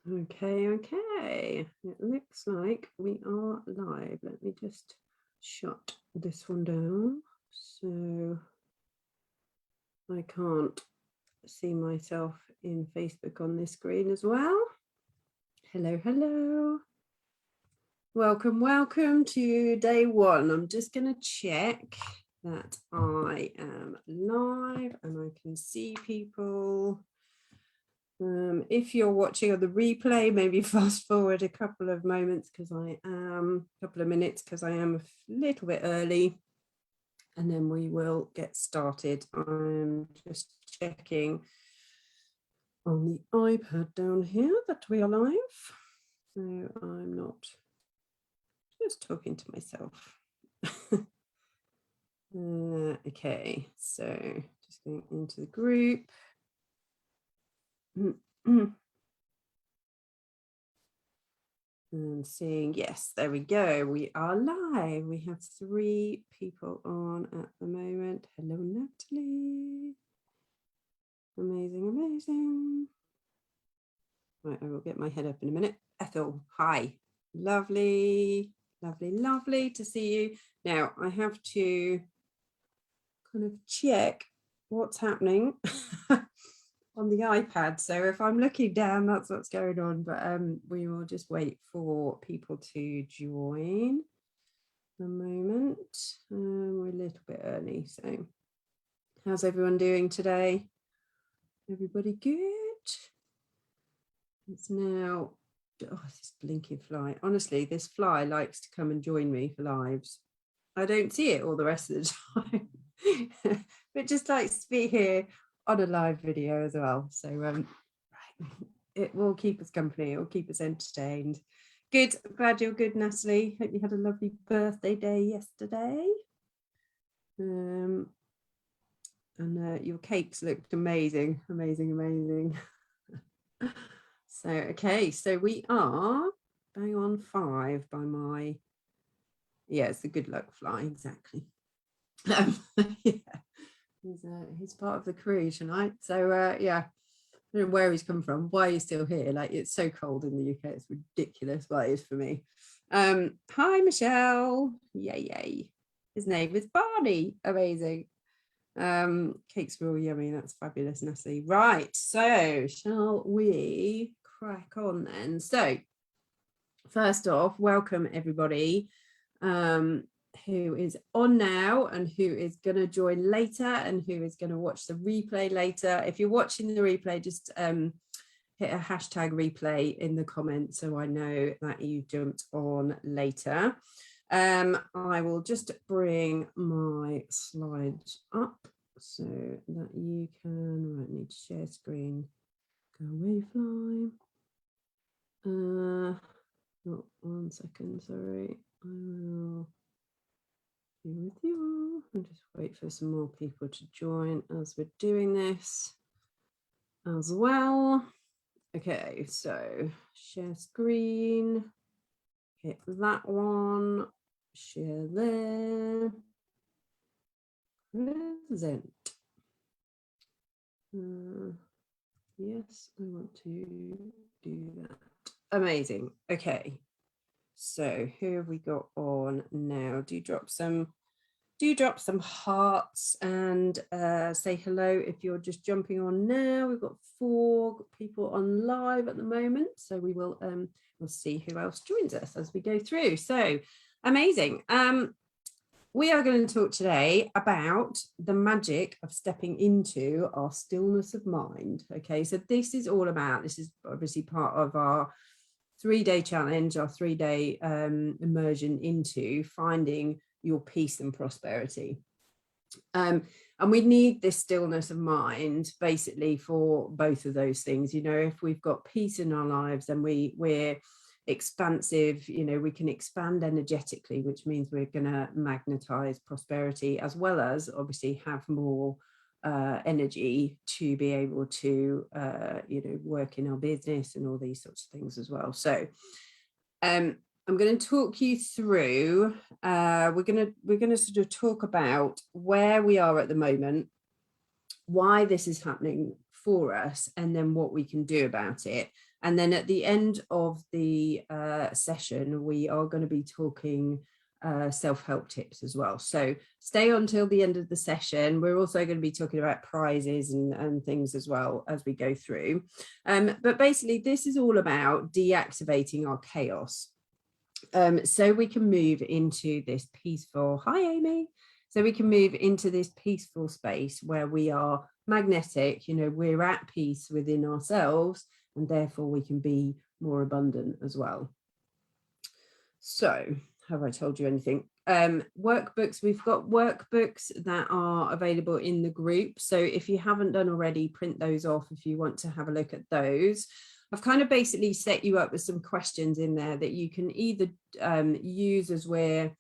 Okay. It looks like we are live. Let me just shut this one down so I can't see myself in Facebook on this screen as well. Hello. Welcome to day one. I'm just going to check that I am live and I can see people. If you're watching on the replay, maybe fast forward a couple of minutes because I am a little bit early, and then we will get started. I'm just checking on the iPad down here that we are live, so I'm not just talking to myself. Okay, so just going into the group. And seeing, yes, there we go. We are live. We have 3 people on at the moment. Hello, Natalie. Amazing. Right, I will get my head up in a minute. Ethel, hi. Lovely to see you. Now, I have to kind of check what's happening on the iPad, so if I'm looking down, that's what's going on, but we will just wait for people to join a moment. We're a little bit early, so how's everyone doing today? Everybody good? It's now, oh, this blinking fly. Honestly, this fly likes to come and join me for lives. I don't see it all the rest of the time, but just likes to be here on a live video as well. So right, it will keep us company, it will keep us entertained. Good, glad you're good, Natalie. Hope you had a lovely birthday day yesterday. And your cakes looked amazing. So okay, so we are bang on 5 by my, yeah, it's the good luck fly, exactly. Yeah. He's part of the crew tonight, so yeah, I don't know where he's come from, why he's still here. Like, it's so cold in the UK, it's ridiculous, but it is for me. Hi Michelle, yay. His name is Barney, amazing. Cakes were all yummy, that's fabulous, Natalie. Right, so shall we crack on then? So first off, welcome everybody who is on now and who is going to join later and who is going to watch the replay later. If you're watching the replay, just hit a hashtag replay in the comments so I know that you jumped on later. I will just bring my slides up so that you can, right, need to share screen, go away fly. Oh, 1 second, sorry, I will be with you. I'll just wait for some more people to join as we're doing this as well. Okay, so share screen, hit that one, share there, present. Yes, I want to do that. Amazing. Okay, so who have we got on now? Do drop some hearts and say hello if you're just jumping on now. We've got 4 people on live at the moment, so we will we'll see who else joins us as we go through. So amazing. We are going to talk today about the magic of stepping into our stillness of mind. Okay, so this is obviously part of our 3-day challenge, our 3-day immersion into finding your peace and prosperity. And we need this stillness of mind basically for both of those things. You know, if we've got peace in our lives, then we're expansive, you know, we can expand energetically, which means we're going to magnetize prosperity, as well as obviously have more energy to be able to you know, work in our business and all these sorts of things as well. So I'm going to talk you through, we're going to sort of talk about where we are at the moment, why this is happening for us, and then what we can do about it. And then at the end of the session, we are going to be talking self-help tips as well. So stay on till the end of the session. We're also going to be talking about prizes and things as well as we go through. But basically, this is all about deactivating our chaos. So we can move into this peaceful, hi Amy, so we can move into this peaceful space where we are magnetic, we're at peace within ourselves, and therefore we can be more abundant as well. So have I told you anything? Workbooks, we've got workbooks that are available in the group. So if you haven't done already, print those off if you want to have a look at those. I've kind of basically set you up with some questions in there that you can either use as we're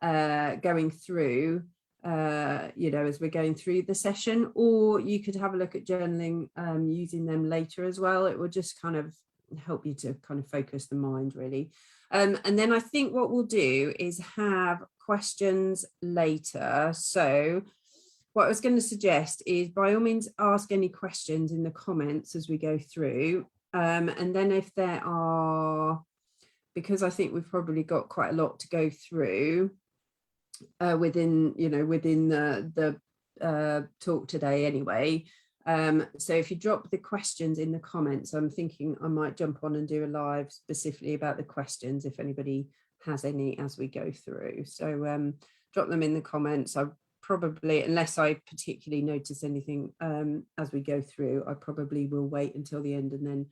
going through, as we're going through the session, or you could have a look at journaling using them later as well. It will just kind of help you to kind of focus the mind, really. And then I think what we'll do is have questions later. So what I was going to suggest is, by all means, ask any questions in the comments as we go through. And then if there are, because I think we've probably got quite a lot to go through within the talk today anyway. So if you drop the questions in the comments, I'm thinking I might jump on and do a live specifically about the questions if anybody has any as we go through. So drop them in the comments. I probably, unless I particularly notice anything as we go through, I probably will wait until the end and then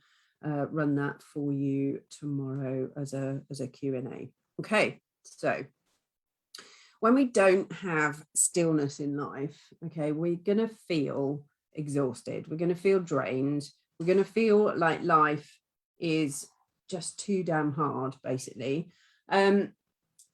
run that for you tomorrow as a Q&A. Okay, so when we don't have stillness in life, okay, we're going to feel exhausted. We're going to feel drained. We're going to feel like life is just too damn hard, basically.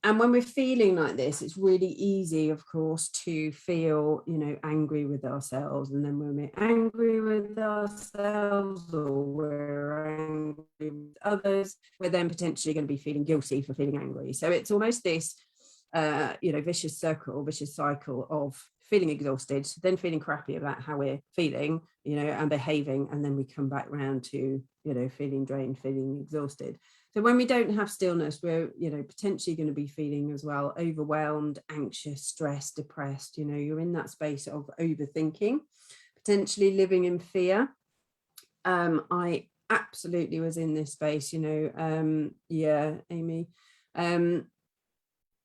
And when we're feeling like this, it's really easy, of course, to feel, angry with ourselves. And then when we're angry with ourselves, or we're angry with others, we're then potentially going to be feeling guilty for feeling angry. So it's almost this vicious cycle of feeling exhausted, then feeling crappy about how we're feeling, and behaving, and then we come back round to, feeling drained, feeling exhausted. So when we don't have stillness, we're, potentially going to be feeling as well overwhelmed, anxious, stressed, depressed. You're in that space of overthinking, potentially living in fear. I absolutely was in this space, Amy.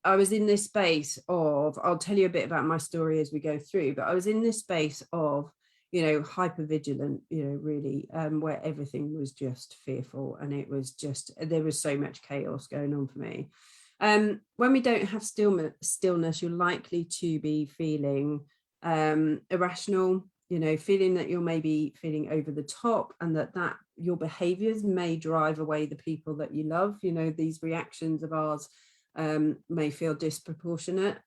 I was in this space of, I'll tell you a bit about my story as we go through, but I was in this space of, hypervigilant, really, where everything was just fearful, and it was just, there was so much chaos going on for me. When we don't have stillness, you're likely to be feeling irrational, feeling that you're maybe feeling over the top, and that your behaviors may drive away the people that you love. These reactions of ours may feel disproportionate.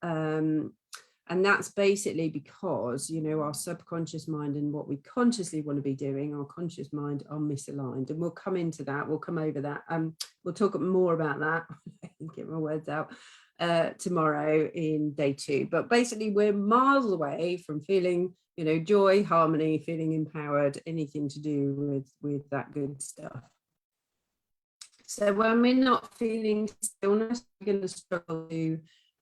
And that's basically because, our subconscious mind and what we consciously want to be doing, our conscious mind, are misaligned. And we'll come into that, we'll come over that. We'll talk more about that, get my words out, tomorrow in day 2. But basically, we're miles away from feeling, joy, harmony, feeling empowered, anything to do with that good stuff. So when we're not feeling stillness, we're going to struggle to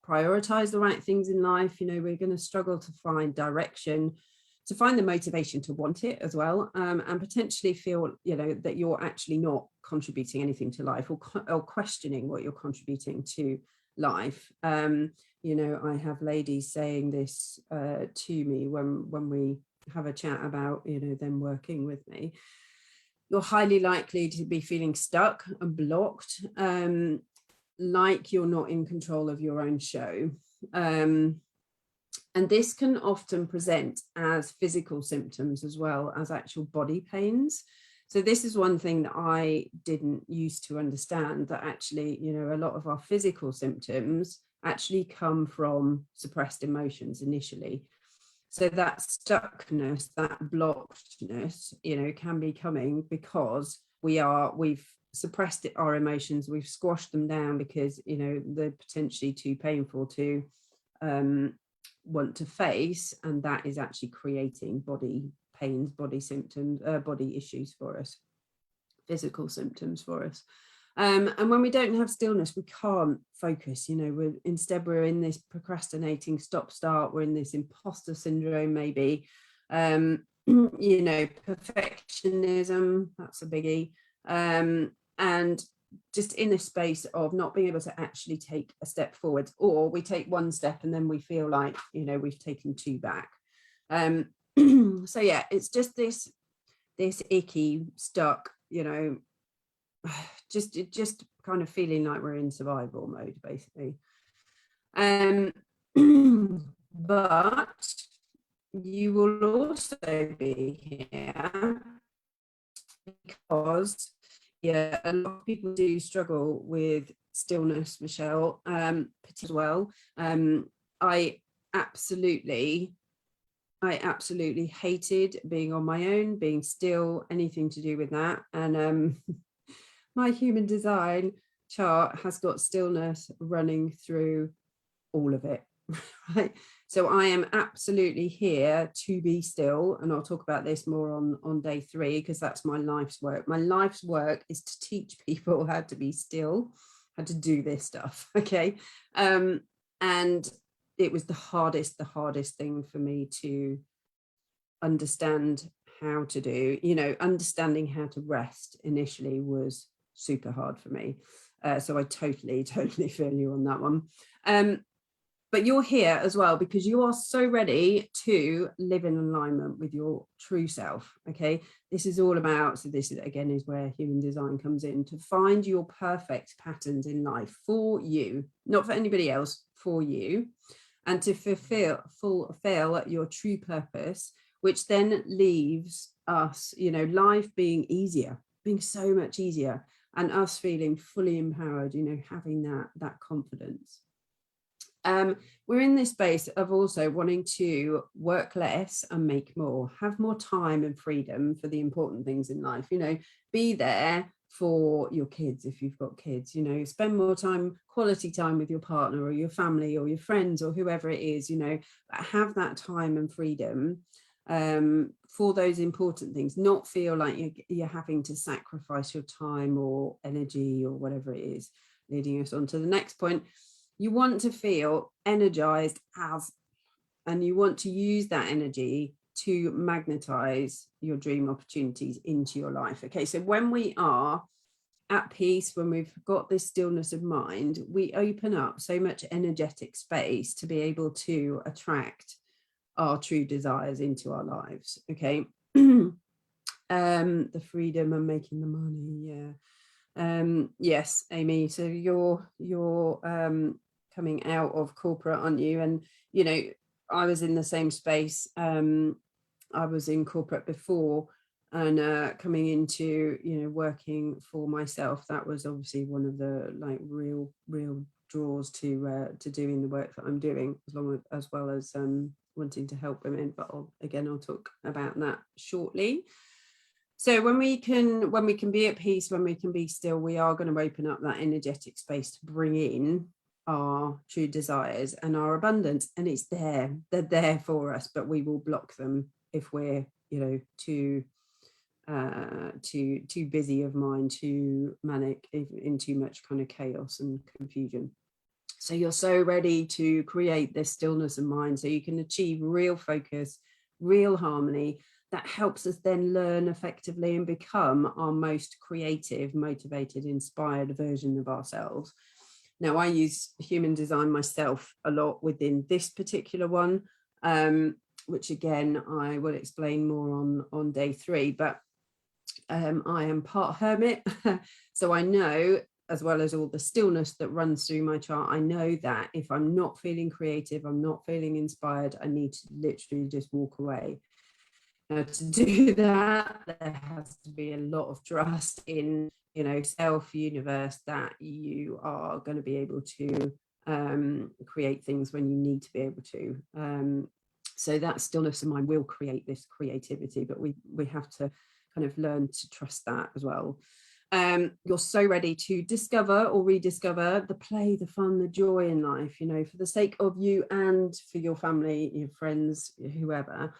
prioritize the right things in life. We're going to struggle to find direction, to find the motivation to want it as well, and potentially feel, that you're actually not contributing anything to life, or questioning what you're contributing to life. I have ladies saying this to me when we have a chat about, them working with me. You're highly likely to be feeling stuck and blocked, like you're not in control of your own show. And this can often present as physical symptoms as well as actual body pains. So this is one thing that I didn't used to understand, that actually, a lot of our physical symptoms actually come from suppressed emotions initially. So that stuckness, that blockedness, can be coming because we've suppressed our emotions, we've squashed them down because, they're potentially too painful to want to face, and that is actually creating body pains, body symptoms, body issues for us. physical symptoms for us. And when we don't have stillness, we can't focus. We're in this procrastinating stop-start. We're in this imposter syndrome, maybe. Perfectionism, that's a biggie. And just in a space of not being able to actually take a step forward, or we take one step and then we feel like, we've taken two back. So yeah, it's just this icky, stuck, just kind of feeling like we're in survival mode, basically. But you will also be here because, yeah, a lot of people do struggle with stillness, Michelle, as well. I absolutely hated being on my own, being still, anything to do with that. And my human design chart has got stillness running through all of it, right? So I am absolutely here to be still, and I'll talk about this more on day 3, because that's my life's work. My life's work is to teach people how to be still, how to do this stuff, okay? And it was the hardest thing for me to understand how to do. Understanding how to rest initially was super hard for me. So I totally feel you on that one. But you're here as well because you are so ready to live in alignment with your true self. Okay, this is all about, so this again is where human design comes in, to find your perfect patterns in life for you, not for anybody else, for you, and to fulfill your true purpose, which then leaves us, life being easier, being so much easier, and us feeling fully empowered, having that confidence. We're in this space of also wanting to work less and make more, have more time and freedom for the important things in life, be there for your kids if you've got kids, spend more time, quality time with your partner or your family or your friends or whoever it is, have that time and freedom for those important things, not feel like you're having to sacrifice your time or energy or whatever it is, leading us on to the next point. You want to feel energized and you want to use that energy to magnetize your dream opportunities into your life. Okay, so when we are at peace, when we've got this stillness of mind, we open up so much energetic space to be able to attract our true desires into our lives. Okay. The freedom and making the money. Yeah. Yes, Amy. So you're coming out of corporate, aren't you? And I was in the same space. I was in corporate before, and coming into working for myself, that was obviously one of the real draws to doing the work that I'm doing, as well as wanting to help women. But I'll talk about that shortly. So when we can be at peace, when we can be still, we are going to open up that energetic space to bring in our true desires and our abundance. And it's there, they're there for us, but we will block them if we're too busy of mind, too manic, in too much kind of chaos and confusion. So you're so ready to create this stillness of mind so you can achieve real focus, real harmony that helps us then learn effectively and become our most creative, motivated, inspired version of ourselves. Now, I use human design myself a lot within this particular one, which again, I will explain more on day 3, but I am part hermit. So I know, as well as all the stillness that runs through my chart, I know that if I'm not feeling creative, I'm not feeling inspired, I need to literally just walk away. Now, to do that, there has to be a lot of trust in, self, universe, that you are going to be able to create things when you need to be able to. So that stillness of mind will create this creativity, but we have to kind of learn to trust that as well. You're so ready to discover or rediscover the play, the fun, the joy in life, for the sake of you and for your family, your friends, whoever.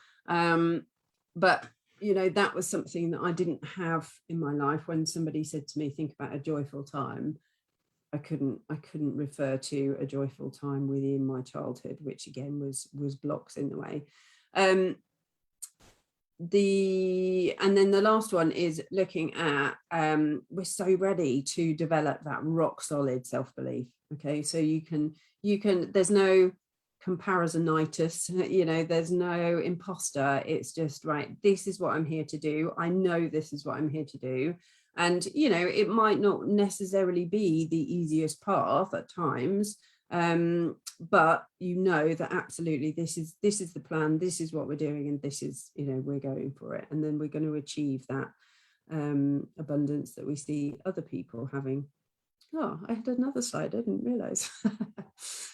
But you know, that was something that I didn't have in my life. When somebody said to me, think about a joyful time, I couldn't refer to a joyful time within my childhood, which again was blocks in the way. And then the last one is looking at, we're so ready to develop that rock solid self-belief. Okay, so you can there's no comparisonitis, you know, there's no imposter. It's just, right, this is what I'm here to do. I know this is what I'm here to do. And, you know, it might not necessarily be the easiest path at times, but you know that absolutely this is the plan, this is what we're doing, and this is, you know, we're going for it, and then we're going to achieve that abundance that we see other people having. Oh, I had another slide, I didn't realize.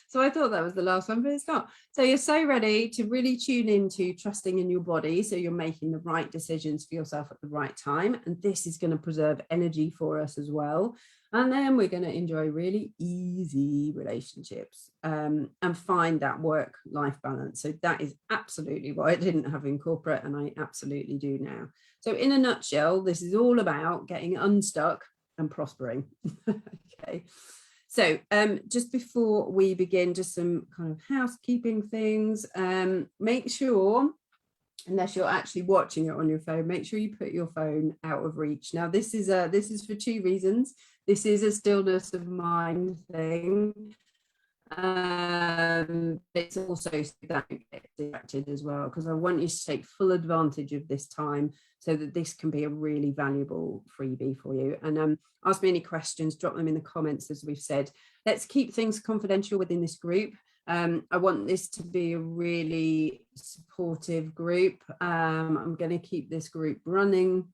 So I thought that was the last one, but it's not. So you're so ready to really tune into trusting in your body, so you're making the right decisions for yourself at the right time, and this is going to preserve energy for us as well. And then we're going to enjoy really easy relationships, and find that work-life balance. So that is absolutely what I didn't have in corporate, and I absolutely do now. So in a nutshell, this is all about getting unstuck and prospering. Okay, so just before we begin, just some kind of housekeeping things. Make sure, unless you're actually watching it on your phone, make sure you put your phone out of reach. Now this is for two reasons. This is a stillness of mind thing. It's also so that you get distracted as well, because I want you to take full advantage of this time, so that this can be a really valuable freebie for you. And ask me any questions, drop them in the comments. As we've said, let's keep things confidential within this group. I want this to be a really supportive group. I'm going to keep this group running,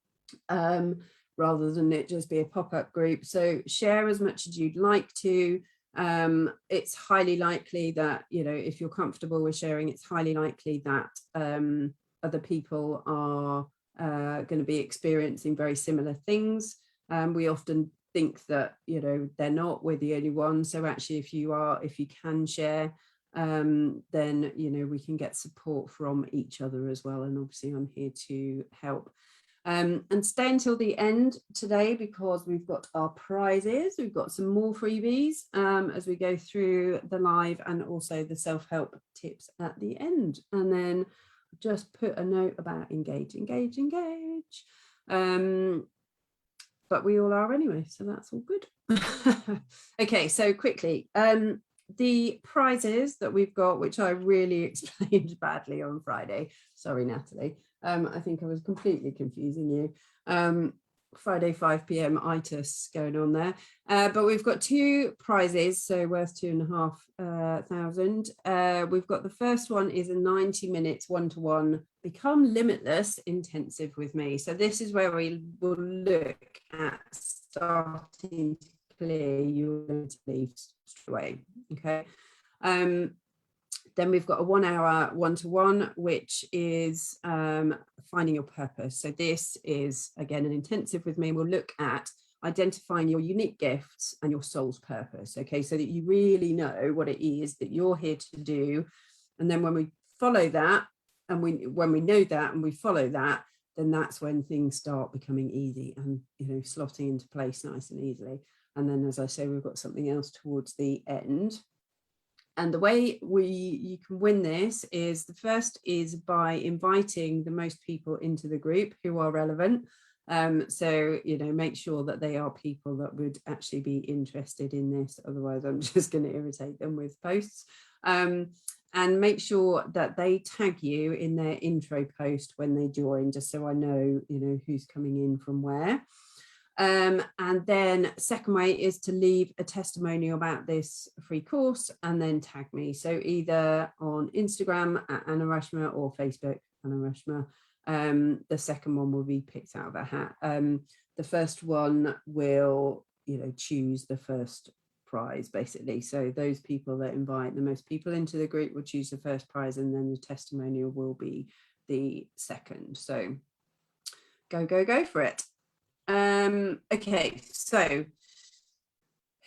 rather than it just be a pop-up group. So share as much as you'd like to. It's highly likely that, you know, if you're comfortable with sharing, it's highly likely that other people are going to be experiencing very similar things. We often think that, you know, they're not, we're the only one. So actually, if you can share, then, you know, we can get support from each other as well. And obviously I'm here to help. And stay until the end today, because we've got our prizes. We've got some more freebies as we go through the live, and also the self-help tips at the end. And then just put a note about engage. But we all are anyway, so that's all good. Okay, so quickly, the prizes that we've got, which I really explained badly on Friday. Sorry, Natalie. I think I was completely confusing you. Friday 5 p.m. itis going on there, but we've got two prizes, so worth $2,500. We've got the first one is a 90 minutes one-to-one Become Limitless intensive with me. So this is where we will look at starting to clear your beliefs straight away. Okay. Then we've got a 1 hour one-to-one, which is finding your purpose. So this is, again, an intensive with me. We'll look at identifying your unique gifts and your soul's purpose. Okay, so that you really know what it is that you're here to do. And then when we follow that, and when we know that and we follow that, then that's when things start becoming easy and, you know, slotting into place nice and easily. And then, as I say, we've got something else towards the end. And the way you can win this is, the first is by inviting the most people into the group who are relevant. So, you know, make sure that they are people that would actually be interested in this. Otherwise, I'm just going to irritate them with posts. And make sure that they tag you in their intro post when they join, just so I know, you know, who's coming in from where. And then second way is to leave a testimonial about this free course and then tag me. So either on Instagram at Anna Rashma or Facebook Anna Rashma. The second one will be picked out of a hat. The first one will, you know, choose the first prize basically. So those people that invite the most people into the group will choose the first prize, and then the testimonial will be the second. So go for it. Okay, so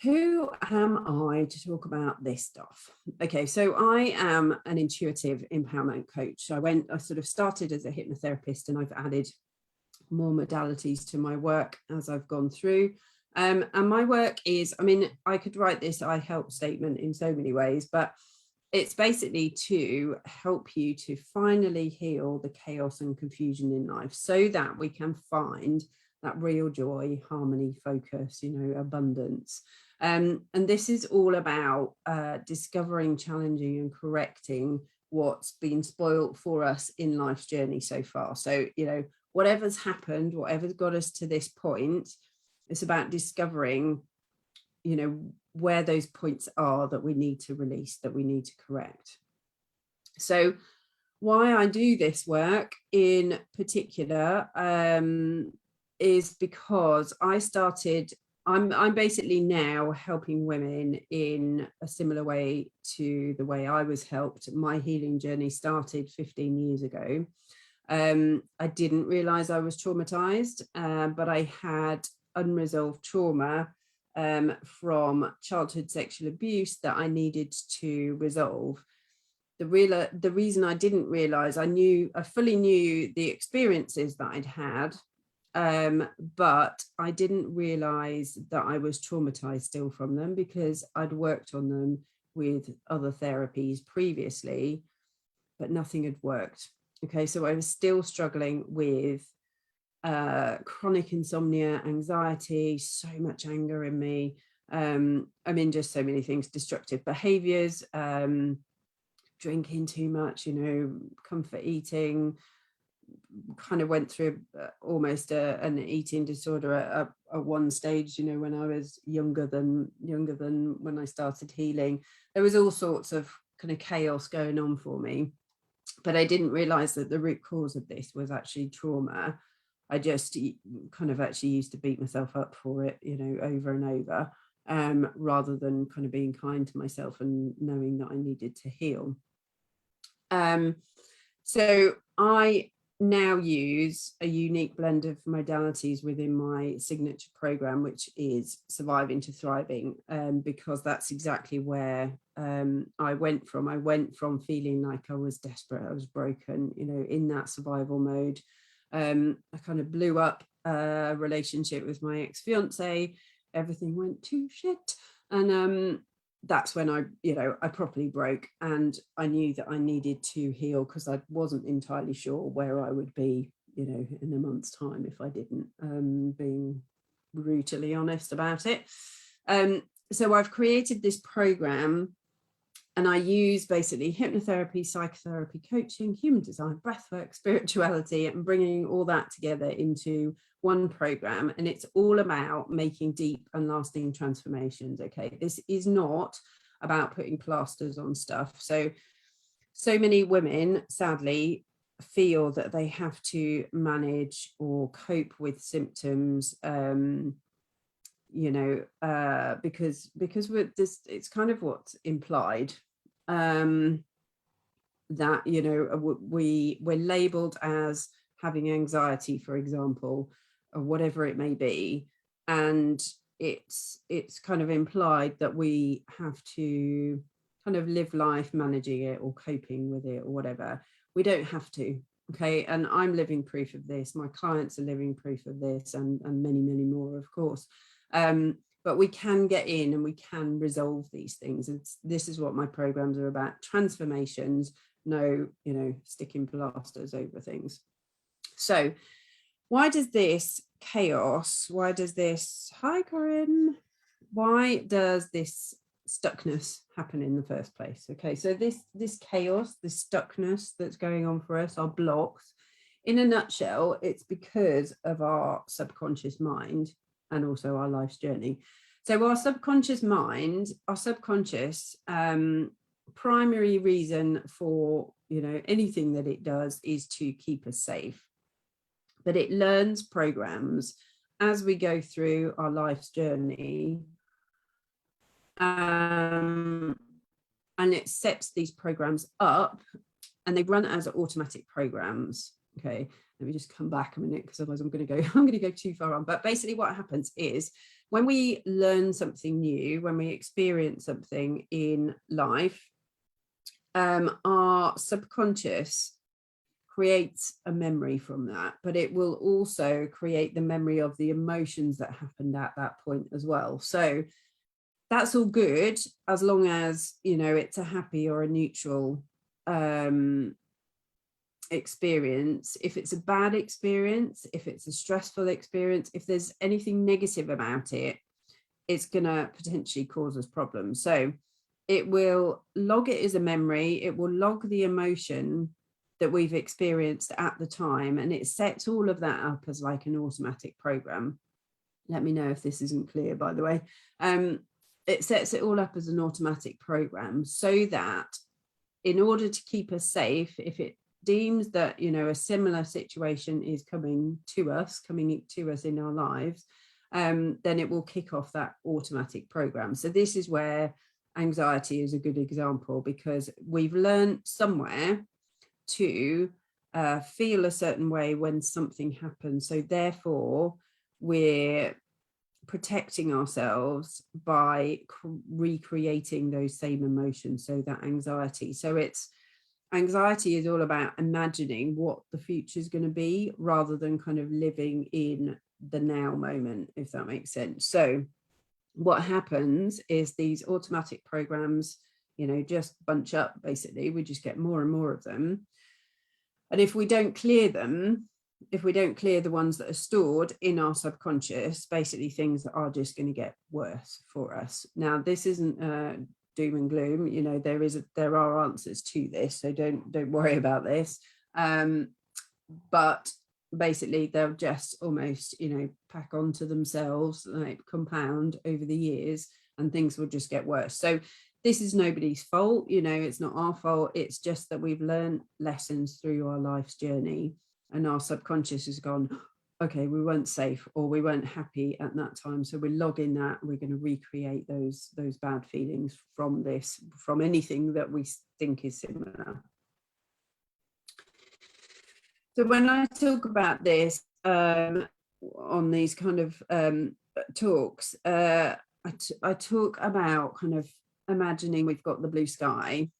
who am I to talk about this stuff? Okay, so I am an intuitive empowerment coach. I sort of started as a hypnotherapist, and I've added more modalities to my work as I've gone through. And my work is, I mean, I could write this I help statement in so many ways, but it's basically to help you to finally heal the chaos and confusion in life so that we can find that real joy, harmony, focus, abundance. And this is all about discovering, challenging and correcting what's been spoiled for us in life's journey so far. So, whatever's happened, whatever's got us to this point, it's about discovering, where those points are that we need to release, that we need to correct. So why I do this work in particular is because I'm basically now helping women in a similar way to the way I was helped. My healing journey started 15 years ago. I didn't realize I was traumatized, but I had unresolved trauma from childhood sexual abuse that I needed to resolve. The reason I didn't realize, I fully knew the experiences that I'd had, but I didn't realize that I was traumatized still from them, because I'd worked on them with other therapies previously, but nothing had worked. Okay, so I was still struggling with chronic insomnia, anxiety, so much anger in me. Just so many things, destructive behaviors, drinking too much, comfort eating, kind of went through almost an eating disorder at one stage, when I was younger than when I started healing. There was all sorts of kind of chaos going on for me, but I didn't realize that the root cause of this was actually trauma. I just kind of actually used to beat myself up for it, over and over, rather than kind of being kind to myself and knowing that I needed to heal. So I now use a unique blend of modalities within my signature program, which is Surviving to Thriving, because that's exactly where I went from. I went from feeling like I was desperate, I was broken, in that survival mode. I kind of blew up a relationship with my ex-fiance. Everything went to shit. And that's when I properly broke, and I knew that I needed to heal, because I wasn't entirely sure where I would be, in a month's time if I didn't, being brutally honest about it. So I've created this program, and I use basically hypnotherapy, psychotherapy, coaching, human design, breathwork, spirituality, and bringing all that together into one program. And it's all about making deep and lasting transformations. Okay, this is not about putting plasters on stuff. So many women, sadly, feel that they have to manage or cope with symptoms, because with this, it's kind of what's implied, that we're labeled as having anxiety, for example, or whatever it may be, and it's kind of implied that we have to kind of live life managing it or coping with it or whatever. We don't have to. Okay, and I'm living proof of this. My clients are living proof of this, and many, many more, of course. But we can get in and we can resolve these things. This is what my programs are about: transformations, no, sticking plasters over things. So why does this chaos, hi Corinne, why does this stuckness happen in the first place? Okay, so this chaos, this stuckness that's going on for us, our blocks, in a nutshell, it's because of our subconscious mind and also our life's journey. So our subconscious mind, our subconscious, primary reason for anything that it does is to keep us safe. But it learns programs as we go through our life's journey, and it sets these programs up, and they run as automatic programs. Okay, let me just come back a minute, because otherwise I'm going to go too far on. But basically what happens is when we learn something new, when we experience something in life, our subconscious creates a memory from that, but it will also create the memory of the emotions that happened at that point as well. So that's all good, as long as, you know, it's a happy or a neutral experience. If it's a bad experience, if it's a stressful experience, if there's anything negative about it, it's going to potentially cause us problems. So it will log it as a memory, it will log the emotion that we've experienced at the time, and it sets all of that up as like an automatic program. Let me know if this isn't clear, by the way. It sets it all up as an automatic program, so that in order to keep us safe, if it deems that, you know, a similar situation is coming to us in our lives, then it will kick off that automatic program. So this is where anxiety is a good example, because we've learned somewhere to feel a certain way when something happens. So therefore, we're protecting ourselves by recreating those same emotions. So that anxiety. So anxiety is all about imagining what the future is going to be, rather than kind of living in the now moment, if that makes sense. So what happens is these automatic programs, you know, just bunch up. Basically, we just get more and more of them. And if we don't clear them, if we don't clear the ones that are stored in our subconscious, basically things that are just going to get worse for us. Now, this isn't doom and gloom. You know, there are answers to this, so don't worry about this. But basically, they'll just almost, you know, pack onto themselves, like compound over the years, and things will just get worse. So this is nobody's fault, you know, it's not our fault. It's just that we've learned lessons through our life's journey, and our subconscious has gone, okay, we weren't safe, or we weren't happy at that time, so we're logging that. We're going to recreate those bad feelings from anything that we think is similar. So when I talk about this on these kind of talks, I talk about kind of imagining we've got the blue sky.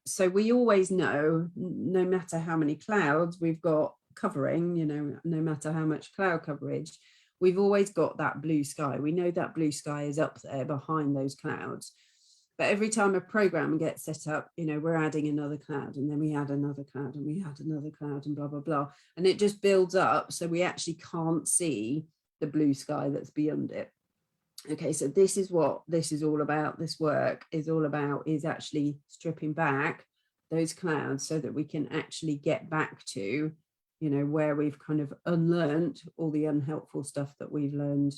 So we always know, no matter how many clouds we've got covering, you know, no matter how much cloud coverage, we've always got that blue sky. We know that blue sky is up there behind those clouds. But every time a program gets set up, you know, we're adding another cloud, and then we add another cloud, and we add another cloud, and blah, blah, blah. And it just builds up, so we actually can't see the blue sky that's beyond it. Okay, so this is what this is all about. This work is all about, is actually stripping back those clouds so that we can actually get back to, you know, where we've kind of unlearned all the unhelpful stuff that we've learned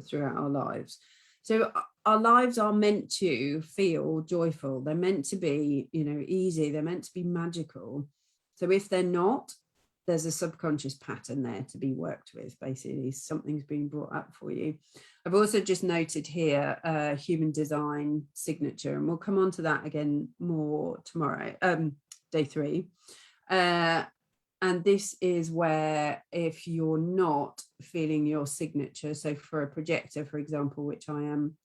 throughout our lives. So our lives are meant to feel joyful. They're meant to be, you know, easy. They're meant to be magical. So if they're not, there's a subconscious pattern there to be worked with. Basically, something's being brought up for you. I've also just noted here human design signature, and we'll come on to that again more tomorrow, day 3. And this is where, if you're not feeling your signature, so for a projector, for example, which I am,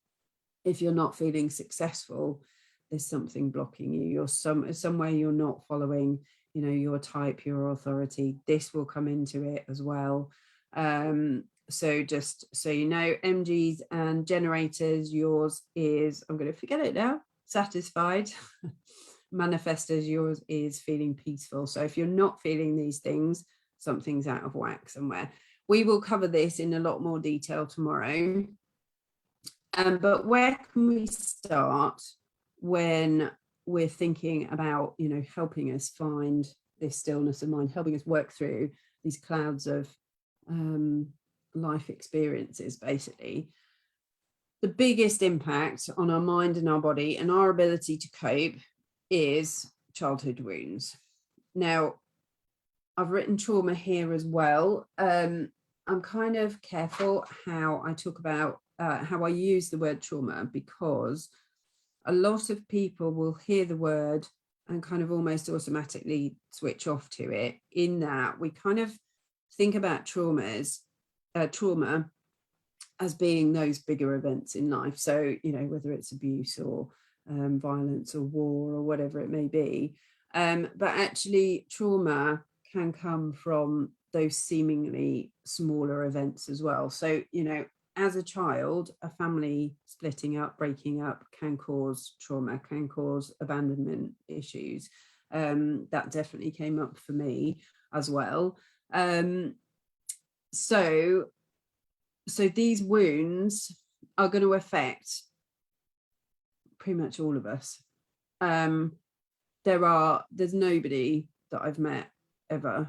if you're not feeling successful, there's something blocking you. You're somewhere you're not following, you know, your type, your authority. This will come into it as well. So just so you know, MGs and generators, yours is, I'm going to forget it now, satisfied. Manifestors, yours is feeling peaceful. So if you're not feeling these things, something's out of whack somewhere. We will cover this in a lot more detail tomorrow. But where can we start when we're thinking about, you know, helping us find this stillness of mind, helping us work through these clouds of life experiences? Basically, the biggest impact on our mind and our body and our ability to cope is childhood wounds. Now, I've written trauma here as well. I'm kind of careful how I talk about how I use the word trauma, because a lot of people will hear the word and kind of almost automatically switch off to it, in that we kind of think about trauma as being those bigger events in life. So, you know, whether it's abuse or violence or war or whatever it may be. But actually trauma can come from those seemingly smaller events as well. So, you know, as a child, a family splitting up, breaking up can cause trauma, can cause abandonment issues. That definitely came up for me as well. So these wounds are going to affect pretty much all of us. There's nobody that I've met ever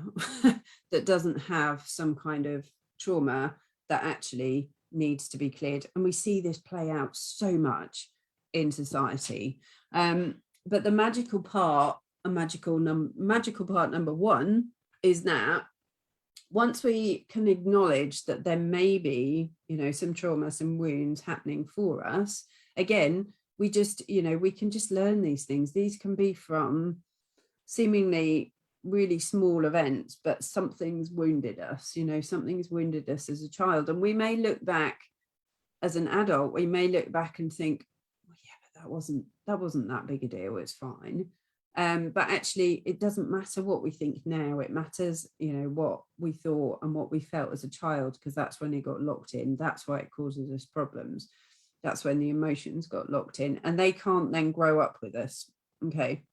that doesn't have some kind of trauma that actually needs to be cleared. And we see this play out so much in society. But the magical part number one is that once we can acknowledge that there may be, you know, some trauma, some wounds happening for us, again, we just, you know, we can just learn these things. These can be from seemingly really small events, but something's wounded us, you know, something's wounded us as a child. And we may look back as an adult, we may look back and think, well, yeah, but that wasn't that big a deal, it's fine. But actually it doesn't matter what we think now. It matters, you know, what we thought and what we felt as a child, because that's when it got locked in. That's why it causes us problems. That's when the emotions got locked in, and they can't then grow up with us. Okay.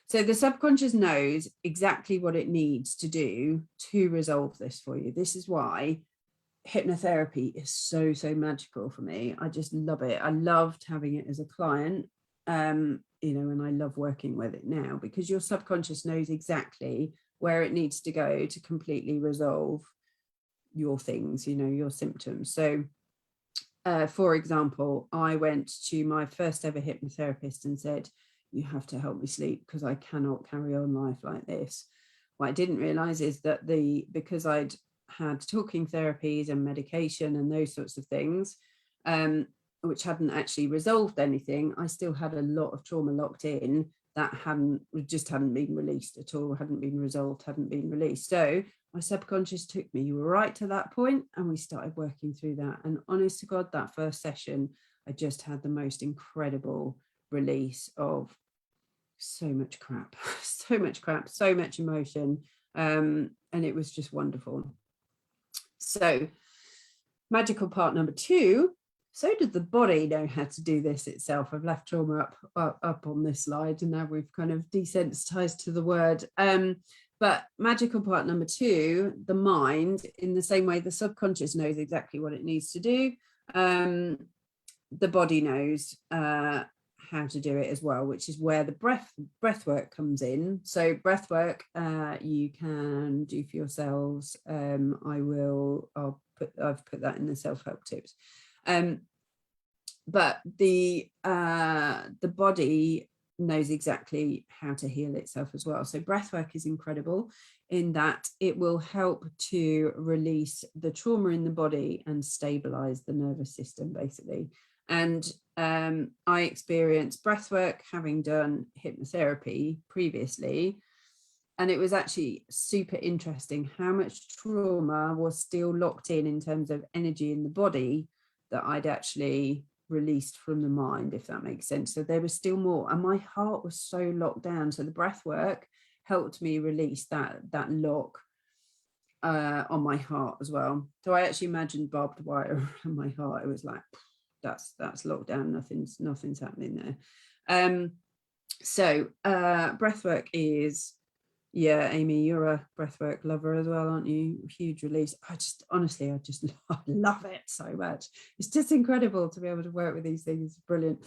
So the subconscious knows exactly what it needs to do to resolve this for you. This is why hypnotherapy is so magical for me. I just love it. I loved having it as a client, you know, and I love working with it now, because your subconscious knows exactly where it needs to go to completely resolve your things, you know, your symptoms. So for example, I went to my first ever hypnotherapist and said, you have to help me sleep because I cannot carry on life like this. What I didn't realize is that because I'd had talking therapies and medication and those sorts of things, which hadn't actually resolved anything, I still had a lot of trauma locked in that hadn't been released at all, hadn't been resolved, hadn't been released. So my subconscious took me right to that point and we started working through that. And honest to God, that first session, I just had the most incredible release of so much crap, so much emotion. And it was just wonderful. So magical part number two, so did the body know how to do this itself. I've left trauma up on this slide, and now we've kind of desensitized to the word. But magical part number two, the mind, in the same way the subconscious knows exactly what it needs to do, the body knows how to do it as well, which is where the breath work comes in. So breath work you can do for yourselves. I've put that in the self-help tips. But the body knows exactly how to heal itself as well. So breathwork is incredible in that it will help to release the trauma in the body and stabilize the nervous system, basically. And I experienced breathwork having done hypnotherapy previously, and it was actually super interesting how much trauma was still locked in terms of energy in the body that I'd actually released from the mind, if that makes sense. So there was still more, and my heart was so locked down. So the breath work helped me release that lock on my heart as well. So I actually imagined barbed wire on my heart. It was like, that's locked down, nothing's happening there. So breath work is, yeah, Amy, you're a breathwork lover as well, aren't you? Huge release. I love it so much. It's just incredible to be able to work with these things. It's brilliant.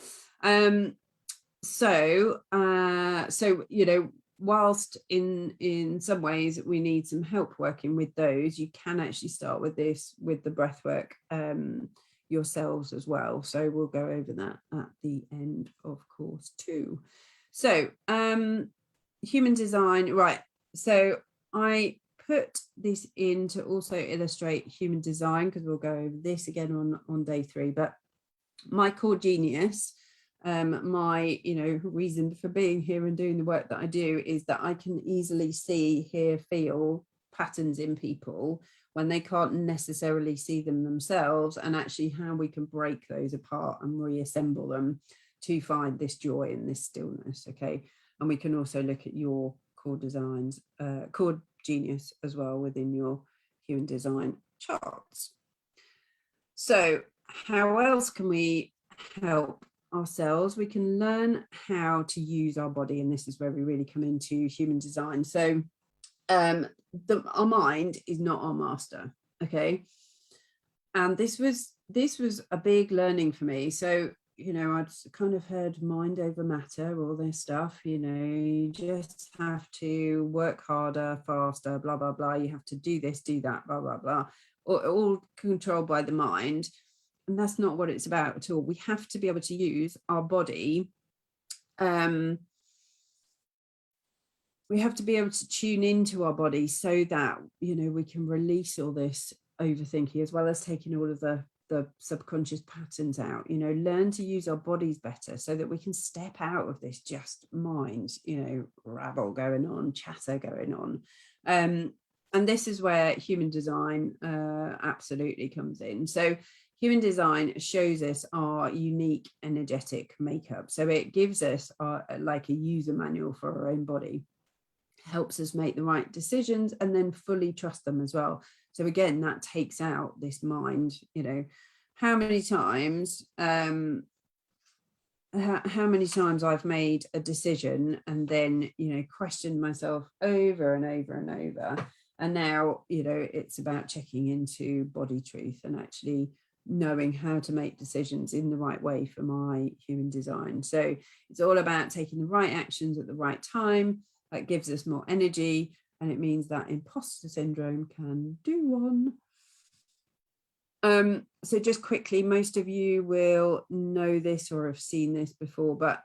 So you know, whilst in some ways we need some help working with those, you can actually start with the breathwork yourselves as well. So we'll go over that at the end of course too. So human design, right? So I put this in to also illustrate human design, because we'll go over this again on day 3. But my core genius, my reason for being here and doing the work that I do, is that I can easily see, hear, feel patterns in people when they can't necessarily see them themselves, and actually how we can break those apart and reassemble them to find this joy and this stillness. Okay. And we can also look at your core designs, core genius as well within your human design charts. So how else can we help ourselves? We can learn how to use our body, and this is where we really come into human design. So our mind is not our master. Okay. And this was a big learning for me. So, you know, I'd kind of heard mind over matter, all this stuff, you know, you just have to work harder, faster, blah, blah, blah. You have to do this, do that, blah, blah, blah, all controlled by the mind. And that's not what it's about at all. We have to be able to use our body. We have to be able to tune into our body so that, you know, we can release all this overthinking, as well as taking all of the subconscious patterns out, you know, learn to use our bodies better so that we can step out of this just mind, you know, rabble going on, chatter going on. And this is where human design absolutely comes in. So human design shows us our unique energetic makeup. So it gives us like a user manual for our own body, helps us make the right decisions and then fully trust them as well. So again, that takes out this mind, you know, how many times I've made a decision and then, you know, questioned myself over and over and over. And now, you know, it's about checking into body truth and actually knowing how to make decisions in the right way for my human design. So it's all about taking the right actions at the right time. That gives us more energy, and it means that imposter syndrome can do on. So just quickly, most of you will know this or have seen this before, but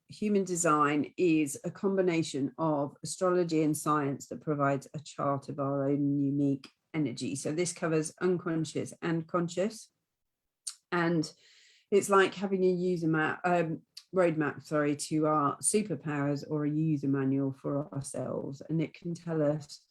human design is a combination of astrology and science that provides a chart of our own unique energy. So this covers unconscious and conscious, and it's like having a user map, roadmap, sorry, to our superpowers, or a user manual for ourselves, and it can tell us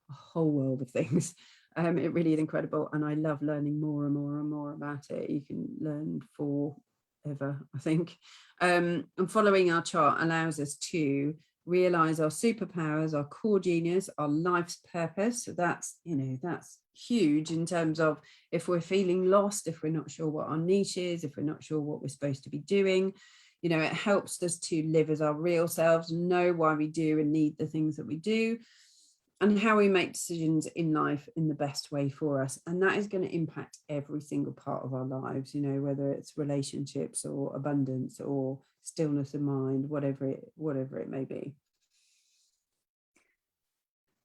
a whole world of things. It really is incredible, and I love learning more and more and more about it. You can learn forever, I think. And following our chart allows us to realize our superpowers, our core genius, our life's purpose. So that's, you know, that's huge in terms of if we're feeling lost, if we're not sure what our niche is, if we're not sure what we're supposed to be doing, you know, it helps us to live as our real selves, know why we do and need the things that we do, and how we make decisions in life in the best way for us. And that is going to impact every single part of our lives, you know, whether it's relationships or abundance or stillness of mind, whatever it may be.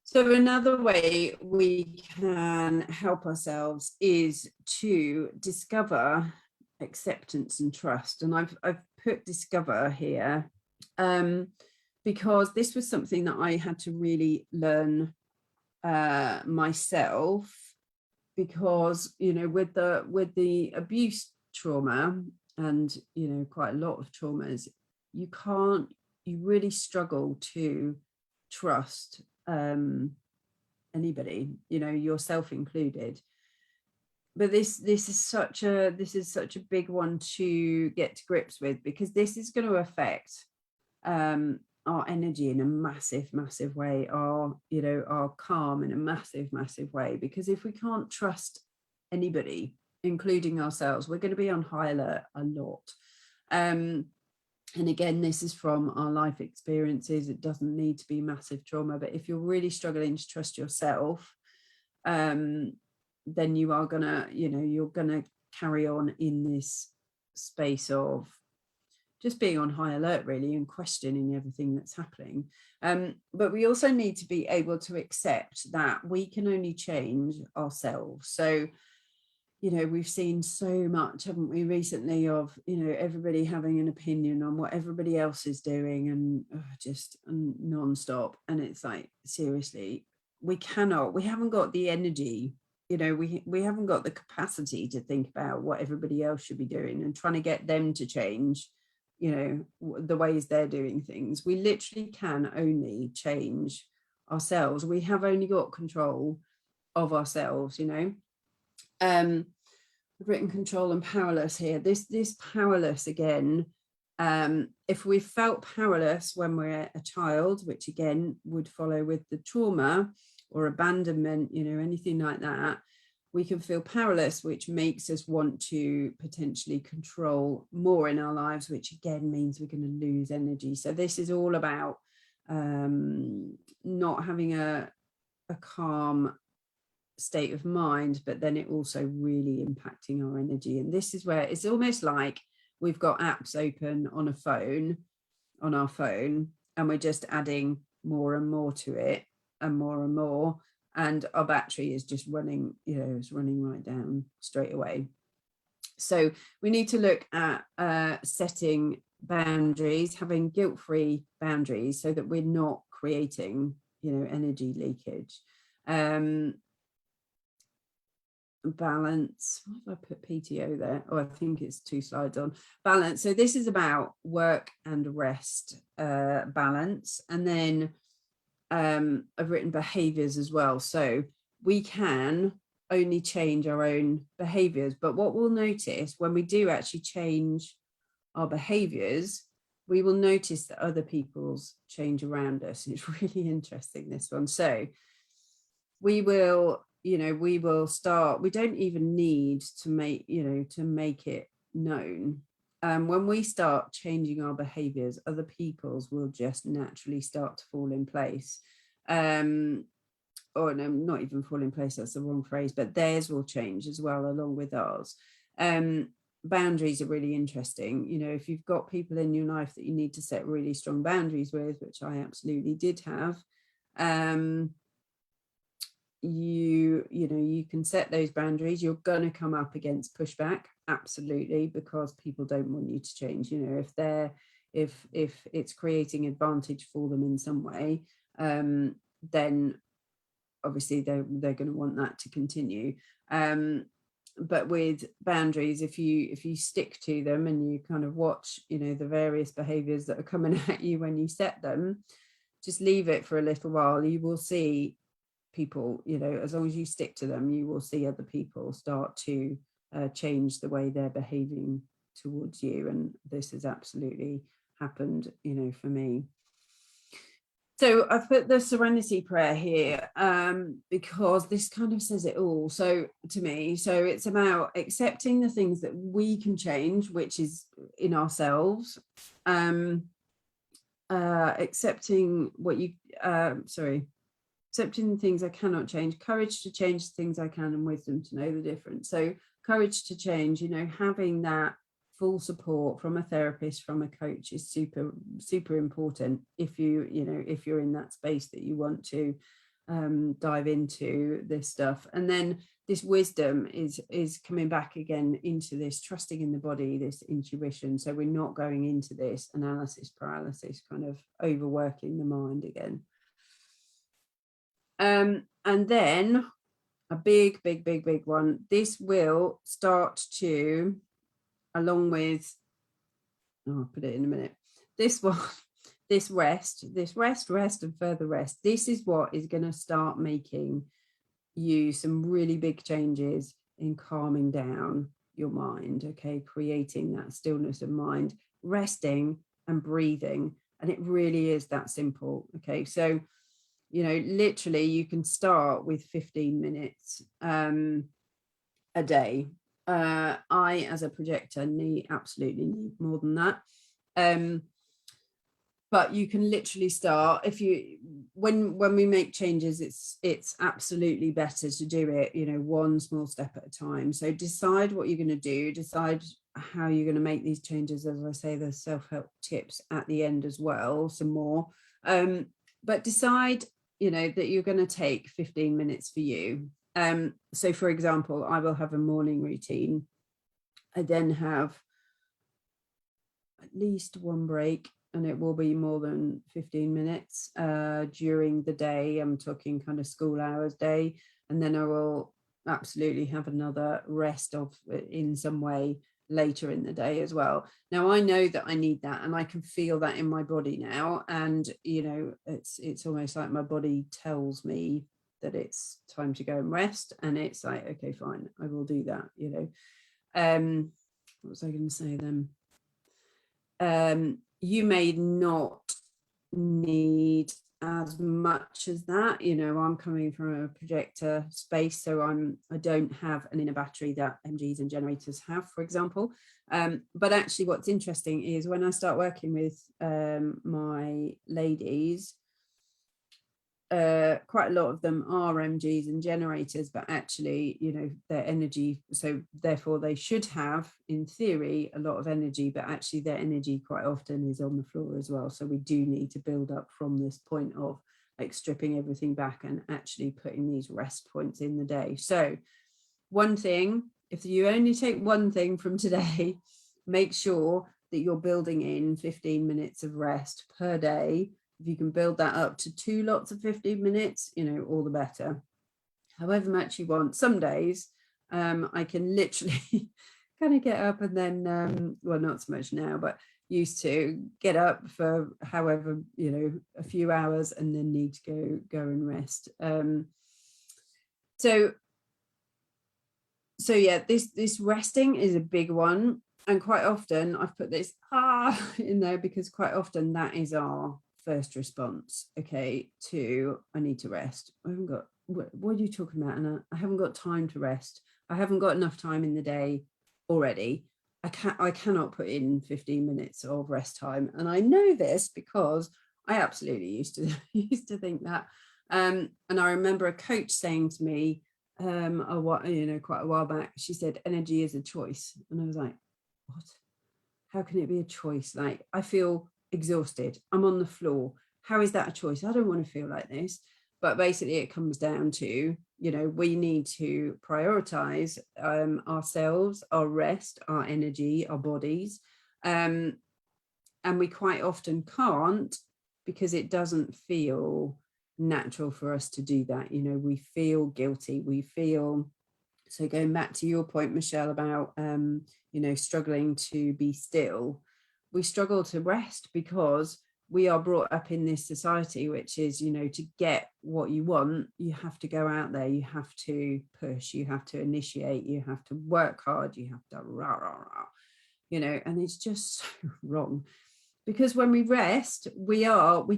So another way we can help ourselves is to discover acceptance and trust. And I've put discover here because this was something that I had to really learn myself, because, you know, with the abuse trauma, and, you know, quite a lot of traumas, you really struggle to trust anybody, you know, yourself included. But this is such a big one to get to grips with, because this is going to affect our energy in a massive way, our, you know, our calm in a massive way, because if we can't trust anybody, including ourselves, we're going to be on high alert a lot. And again, this is from our life experiences. It doesn't need to be massive trauma, but if you're really struggling to trust yourself, then you are gonna, you know, you're gonna carry on in this space of just being on high alert, really, and questioning everything that's happening. But we also need to be able to accept that we can only change ourselves. So, you know, we've seen so much, haven't we, recently, of, you know, everybody having an opinion on what everybody else is doing, and just non-stop. And it's like, seriously, we haven't got the energy, you know, we haven't got the capacity to think about what everybody else should be doing and trying to get them to change, you know, the ways they're doing things. We literally can only change ourselves. We have only got control of ourselves, you know. I've written control and powerless here. This powerless again, if we felt powerless when we're a child, which again would follow with the trauma or abandonment, you know, anything like that, we can feel powerless, which makes us want to potentially control more in our lives, which again means we're going to lose energy. So this is all about not having a calm state of mind, but then it also really impacting our energy. And this is where it's almost like we've got apps open on our phone, and we're just adding more and more to it, and more, and our battery is just running, you know, it's running right down straight away. So we need to look at setting boundaries, having guilt-free boundaries, so that we're not creating, you know, energy leakage. Balance. Why have I put PTO there? Oh, I think it's 2 slides on balance. So this is about work and rest balance. And then I've written behaviors as well. So we can only change our own behaviors, but what we'll notice when we do actually change our behaviors, we will notice that other people's change around us. It's really interesting, this one. So we will, you know, we will start, we don't even need to make, you know, to make it known. When we start changing our behaviors, other people's will just naturally start to fall in place. Or no, not even fall in place, that's the wrong phrase, but theirs will change as well along with ours. Boundaries are really interesting. You know, if you've got people in your life that you need to set really strong boundaries with, which I absolutely did have, you know, you can set those boundaries. You're going to come up against pushback, absolutely, because people don't want you to change. You know, if it's creating advantage for them in some way, then obviously they're going to want that to continue. But with boundaries, if you stick to them and you kind of watch, you know, the various behaviors that are coming at you when you set them, just leave it for a little while. You will see people, you know, as long as you stick to them, you will see other people start to change the way they're behaving towards you. And this has absolutely happened, you know, for me. So I've put the Serenity Prayer here because this kind of says it all. So to me, so it's about accepting the things that we can change, which is in ourselves, accepting what you, accepting the things I cannot change, courage to change the things I can, and wisdom to know the difference. So courage to change, you know, having that full support from a therapist, from a coach is super, super important if you know, if you're in that space that you want to dive into this stuff. And then this wisdom is coming back again into this trusting in the body, this intuition. So we're not going into this analysis paralysis, kind of overworking the mind again. And then a big one, this will start to, along with, I'll put it in a minute, this one, this rest and further rest, this is what is going to start making you some really big changes in calming down your mind, okay, creating that stillness of mind, resting and breathing. And it really is that simple, okay? So, you know, literally you can start with 15 minutes a day. I, as a projector, absolutely need more than that. But you can literally start, if you, when we make changes, it's absolutely better to do it, you know, one small step at a time. So decide what you're going to do, decide how you're going to make these changes. As I say, there's self-help tips at the end as well, some more. But decide, you know, that you're going to take 15 minutes for you. So for example, I will have a morning routine. I then have at least one break, and it will be more than 15 minutes during the day. I'm talking kind of school hours day. And then I will absolutely have another rest of in some way later in the day as well. Now I know that I need that, and I can feel that in my body now. And, you know, it's almost like my body tells me that it's time to go and rest, and it's like, okay, fine, I will do that, you know. What was I going to say then? You may not need as much as that, you know. I'm coming from a projector space, so I don't have an inner battery that MGs and generators have, for example. But actually what's interesting is when I start working with my ladies, quite a lot of them are MGs and generators, but actually, you know, their energy, so therefore they should have, in theory, a lot of energy, but actually their energy quite often is on the floor as well. So we do need to build up from this point of like stripping everything back and actually putting these rest points in the day. So one thing, if you only take one thing from today, make sure that you're building in 15 minutes of rest per day. If you can build that up to 2 lots of 15 minutes, you know, all the better. However much you want. Some days I can literally kind of get up and then, well, not so much now, but used to get up for however, you know, a few hours and then need to go and rest. So yeah, this resting is a big one. And quite often I've put this in there because quite often that is our first response, okay, to I need to rest. I haven't got, what are you talking about, Anna? I haven't got time to rest. I haven't got enough time in the day already. I cannot put in 15 minutes of rest time. And I know this because I absolutely used to think that. And I remember a coach saying to me, you know, quite a while back, she said, energy is a choice. And I was like, what? How can it be a choice? Like, I feel exhausted, I'm on the floor, how is that a choice? I don't want to feel like this. But basically it comes down to, you know, we need to prioritize ourselves, our rest, our energy, our bodies, and we quite often can't because it doesn't feel natural for us to do that. You know, we feel guilty, we feel, so going back to your point, Michelle, about you know, struggling to be still, we struggle to rest because we are brought up in this society, which is, you know, to get what you want, you have to go out there, you have to push, you have to initiate, you have to work hard, you have to rah, rah, rah, you know, and it's just so wrong. Because when we rest, we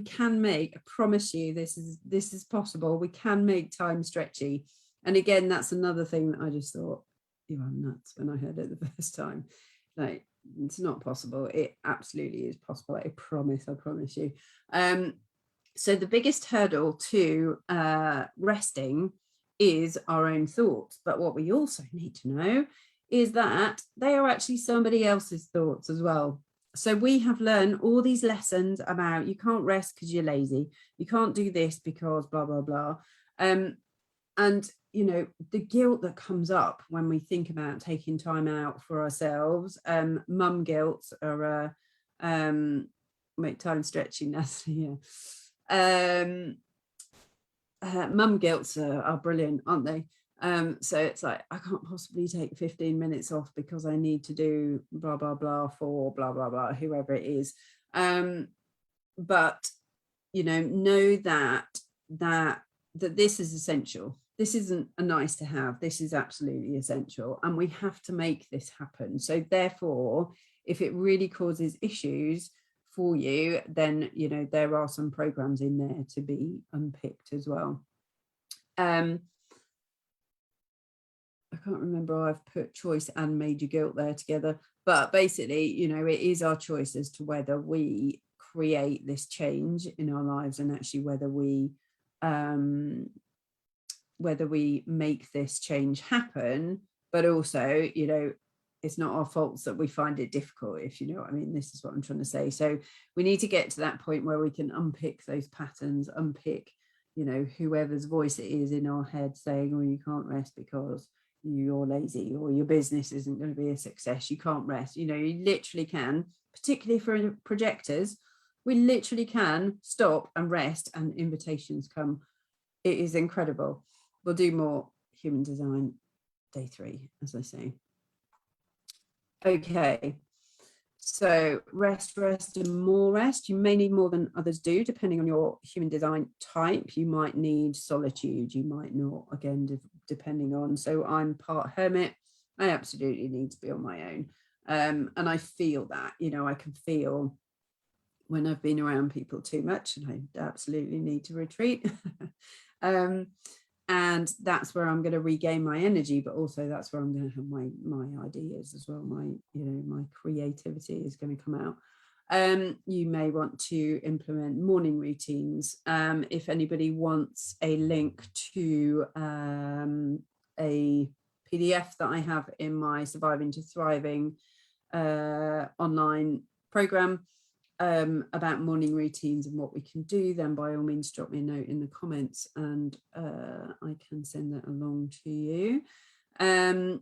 can make, I promise you, this is possible, we can make time stretchy. And again, that's another thing that I just thought, you are nuts when I heard it the first time. Like, it's not possible. It absolutely is possible. I promise you. So the biggest hurdle to resting is our own thoughts. But what we also need to know is that they are actually somebody else's thoughts as well. So we have learned all these lessons about you can't rest because you're lazy. You can't do this because blah, blah, blah. And, you know, the guilt that comes up when we think about taking time out for ourselves, mum guilt, or make time stretching, that's, yeah. Mum guilts are brilliant, aren't they? So it's like, I can't possibly take 15 minutes off because I need to do blah, blah, blah for blah, blah, blah, whoever it is. But, you know that this is essential. This isn't a nice to have. This is absolutely essential. And we have to make this happen. So therefore, if it really causes issues for you, then, you know, there are some programs in there to be unpicked as well. I can't remember, I've put choice and major guilt there together, but basically, you know, it is our choice as to whether we create this change in our lives and actually whether we make this change happen. But also, you know, it's not our faults that we find it difficult, if you know what I mean. This is what I'm trying to say. So we need to get to that point where we can unpick those patterns, unpick, you know, whoever's voice it is in our head saying, oh, you can't rest because you're lazy, or your business isn't going to be a success, you can't rest. You know, you literally can, particularly for projectors, we literally can stop and rest and invitations come. It is incredible. We'll do more human design day 3, as I say. Okay, So rest, rest, and more rest. You may need more than others do, depending on your human design type. You might need solitude, you might not, again, depending on. So I'm part hermit. I absolutely need to be on my own. And I feel that, you know, I can feel when I've been around people too much, and I absolutely need to retreat. And that's where I'm going to regain my energy, but also that's where I'm going to have my ideas as well. My, you know, my creativity is going to come out. You may want to implement morning routines. If anybody wants a link to a PDF that I have in my Surviving to Thriving online program, about morning routines and what we can do, then by all means drop me a note in the comments and I can send that along to you.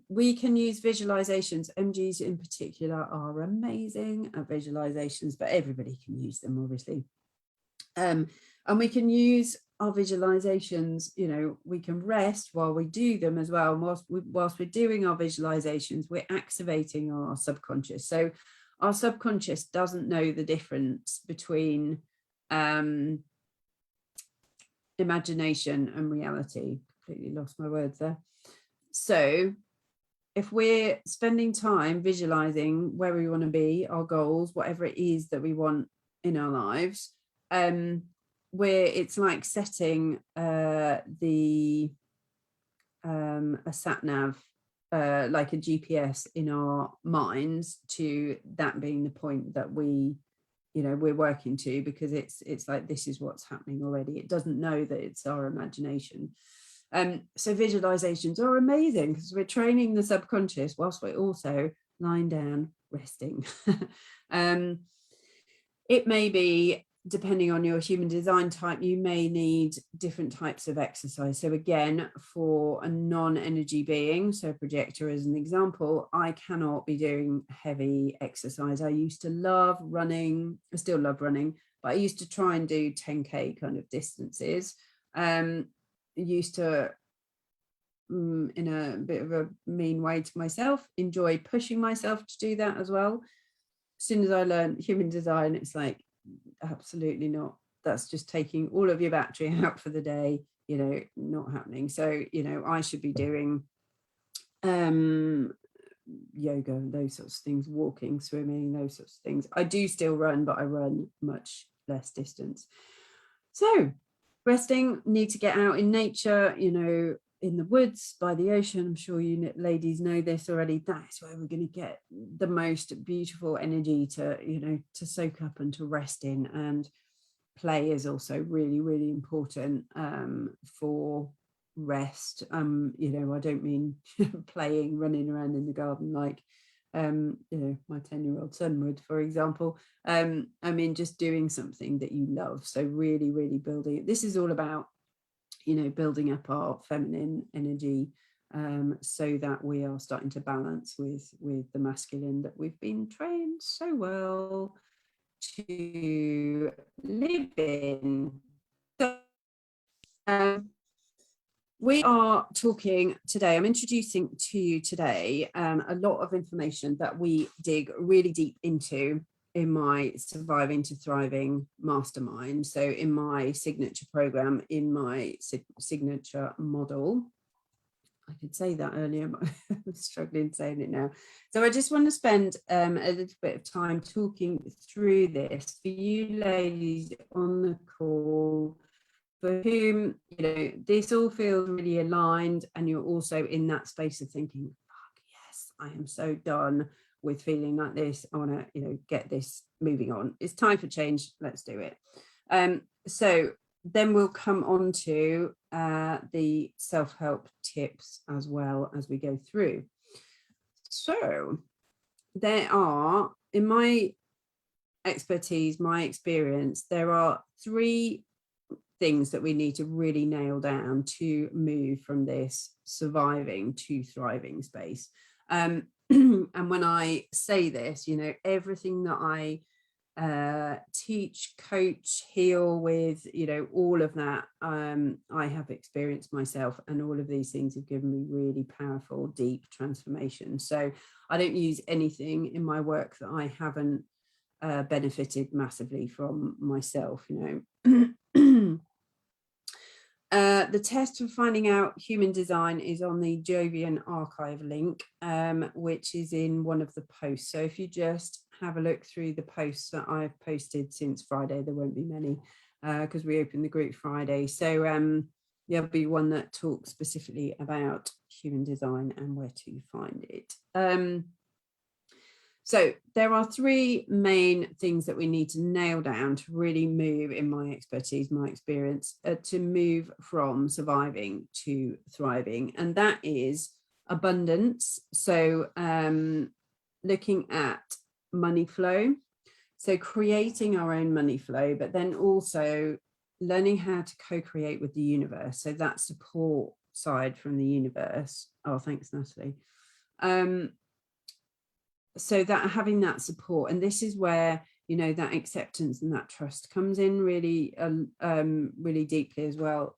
We can use visualizations. MGs in particular are amazing at visualizations, but everybody can use them, obviously. And we can use our visualizations, you know, we can rest while we do them as well. Whilst we're doing our visualizations, we're activating our subconscious. So our subconscious doesn't know the difference between imagination and reality. Completely lost my words there. So if we're spending time visualizing where we want to be, our goals, whatever it is that we want in our lives, where it's like setting a sat nav, like a GPS in our minds, to that being the point that we, you know, we're working to, because it's like, this is what's happening already. It doesn't know that it's our imagination. So visualizations are amazing because we're training the subconscious whilst we're also lying down, resting. It may be, depending on your human design type, you may need different types of exercise. So again, for a non-energy being, so projector as an example, I cannot be doing heavy exercise. I used to love running, I still love running, but I used to try and do 10K kind of distances. Used to, in a bit of a mean way to myself, enjoy pushing myself to do that as well. As soon as I learned human design, it's like, absolutely not. That's just taking all of your battery out for the day, you know, not happening. So, you know, I should be doing yoga, those sorts of things, walking, swimming, those sorts of things. I do still run, but I run much less distance. So resting, need to get out in nature, you know, in the woods, by the ocean. I'm sure you ladies know this already. That's where we're going to get the most beautiful energy to, you know, to soak up and to rest in. And play is also really, really important for rest. You know, I don't mean playing, running around in the garden like you know, my 10-year-old son would, for example. I mean, just doing something that you love. So really, really building it. This is all about, you know, building up our feminine energy, so that we are starting to balance with the masculine that we've been trained so well to live in. So, we are talking today, I'm introducing to you today a lot of information that we dig really deep into in my Surviving to Thriving mastermind. So in my signature program, in my signature model. I could say that earlier, but I'm struggling saying it now. So I just want to spend a little bit of time talking through this for you ladies on the call, for whom, you know, this all feels really aligned, and you're also in that space of thinking, fuck yes, I am so done with feeling like this. I want to, you know, get this moving on. It's time for change. Let's do it. So then we'll come on to the self-help tips as well as we go through. So there are, in my expertise, my experience, there are 3 things that we need to really nail down to move from this surviving to thriving space. And when I say this, you know, everything that I teach, coach, heal with, you know, all of that. I have experienced myself, and all of these things have given me really powerful, deep transformation. So I don't use anything in my work that I haven't benefited massively from myself, you know. The test for finding out human design is on the Jovian archive link, which is in one of the posts. So if you just have a look through the posts that I've posted since Friday, there won't be many because we opened the group Friday. So there'll be one that talks specifically about human design and where to find it. So there are three main things that we need to nail down to really move, in my expertise, my experience, to move from surviving to thriving. And that is abundance. So looking at money flow, so creating our own money flow, but then also learning how to co-create with the universe. So that support side from the universe. Oh, thanks, Natalie. So that having that support, and this is where, you know, that acceptance and that trust comes in really, really deeply as well.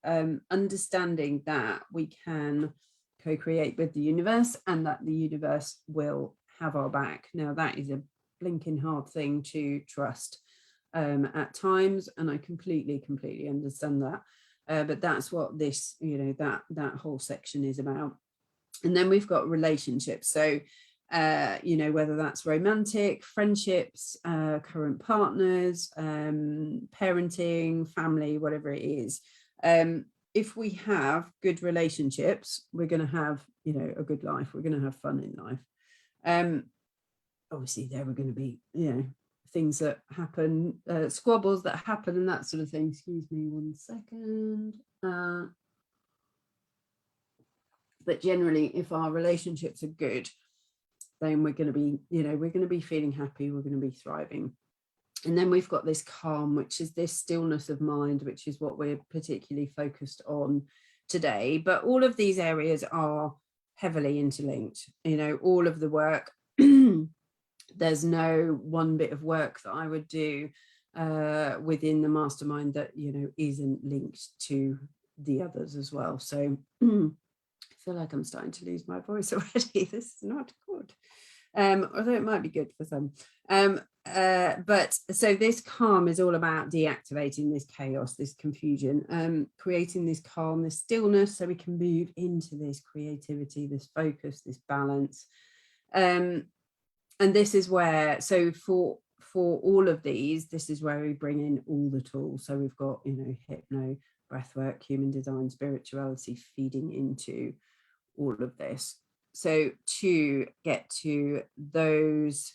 Understanding that we can co-create with the universe and that the universe will have our back. Now, that is a blinking hard thing to trust at times, and I completely understand that. But that's what this, you know, that whole section is about. And then we've got relationships. So you know, whether that's romantic, friendships, current partners, parenting, family, whatever it is. If we have good relationships, we're going to have, you know, a good life. We're going to have fun in life. Obviously, there are going to be, you know, things that happen, squabbles that happen and that sort of thing. Excuse me 1 second. But generally, if our relationships are good, then we're going to be, you know, we're going to be feeling happy, we're going to be thriving. And then we've got this calm, which is this stillness of mind, which is what we're particularly focused on today. But all of these areas are heavily interlinked, you know, all of the work. There's no one bit of work that I would do within the mastermind that, you know, isn't linked to the others as well. So I feel like I'm starting to lose my voice already. This is not good. Although it might be good for some. But so this calm is all about deactivating this chaos, this confusion, creating this calm, this stillness, so we can move into this creativity, this focus, this balance. And this is where, so for all of these, this is where we bring in all the tools. So we've got, you know, hypno, breathwork, human design, spirituality feeding into all of this. So to get those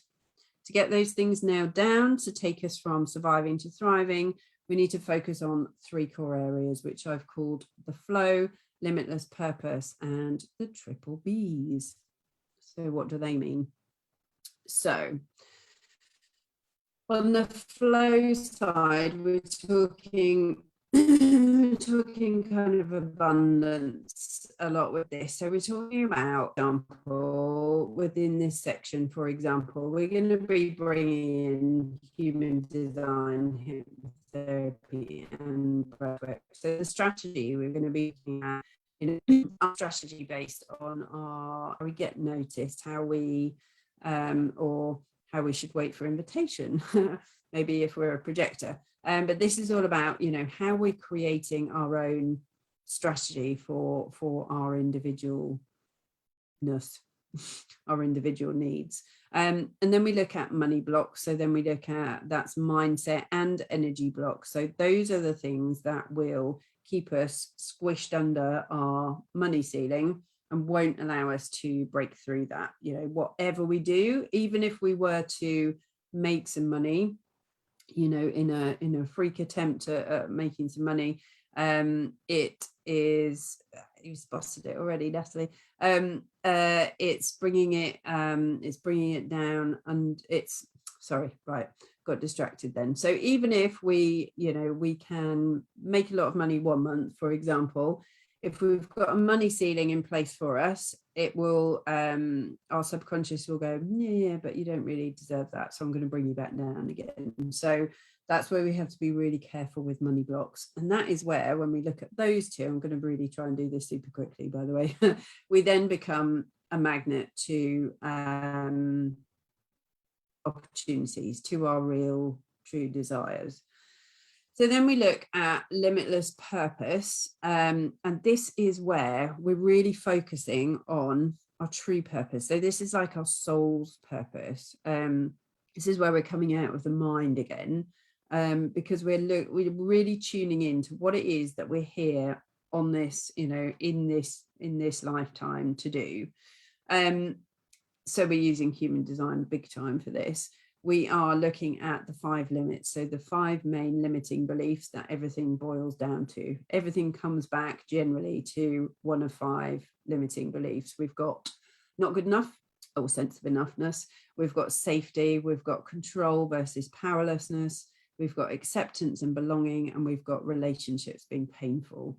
things nailed down, to take us from surviving to thriving, we need to focus on three core areas, which I've called the flow, limitless purpose, and the triple Bs. So what do they mean? So on the flow side, we're talking kind of abundance a lot with this. So we're talking about, for example, within this section, for example, we're going to be bringing in human design, hypnotherapy, and breathwork. So the strategy we're going to be looking at, you know, our strategy based on how we get noticed, how we or how we should wait for invitation, maybe if we're a projector. But this is all about, you know, how we're creating our own strategy for our individualness, our individual needs. And then we look at money blocks. So then we look at, that's mindset and energy blocks. So those are the things that will keep us squished under our money ceiling and won't allow us to break through that. You know, whatever we do, even if we were to make some money, you know, in a freak attempt at making some money, it is, you've spotted it already, Natalie, it's bringing it down, and it's, sorry, right, got distracted then. So even if we, you know, we can make a lot of money 1 month, for example, if we've got a money ceiling in place for us, it will, our subconscious will go, yeah, but you don't really deserve that, so I'm going to bring you back down again. So that's where we have to be really careful with money blocks. And that is where, when we look at those two, I'm going to really try and do this super quickly, by the way, we then become a magnet to opportunities, to our real, true desires. So then we look at limitless purpose, and this is where we're really focusing on our true purpose. So this is like our soul's purpose. This is where we're coming out of the mind again, because we're really tuning into what it is that we're here on this, in this lifetime to do. So we're using human design big time for this. We are looking at the 5 limits. So the 5 main limiting beliefs that everything boils down to. Everything comes back generally to one of 5 limiting beliefs. We've got not good enough, or sense of enoughness. We've got safety. We've got control versus powerlessness. We've got acceptance and belonging, and we've got relationships being painful.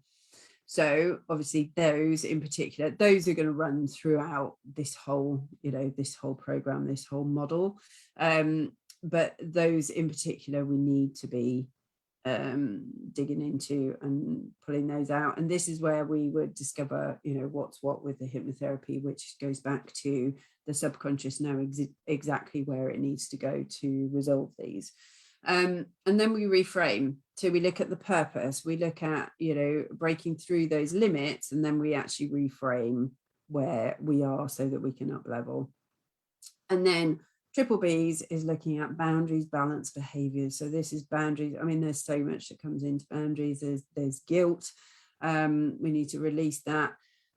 So obviously those in particular, those are going to run throughout this whole, this whole program, this whole model. But those in particular, we need to be digging into and pulling those out. And this is where we would discover, what's what with the hypnotherapy, which goes back to the subconscious knowing exactly where it needs to go to resolve these. And then we reframe. So we look at the purpose, we look at, breaking through those limits, and then we actually reframe where we are so that we can up level. And then triple B's is looking at boundaries, balance, behaviors. So this is boundaries. I mean, there's so much that comes into boundaries. There's guilt. We need to release that.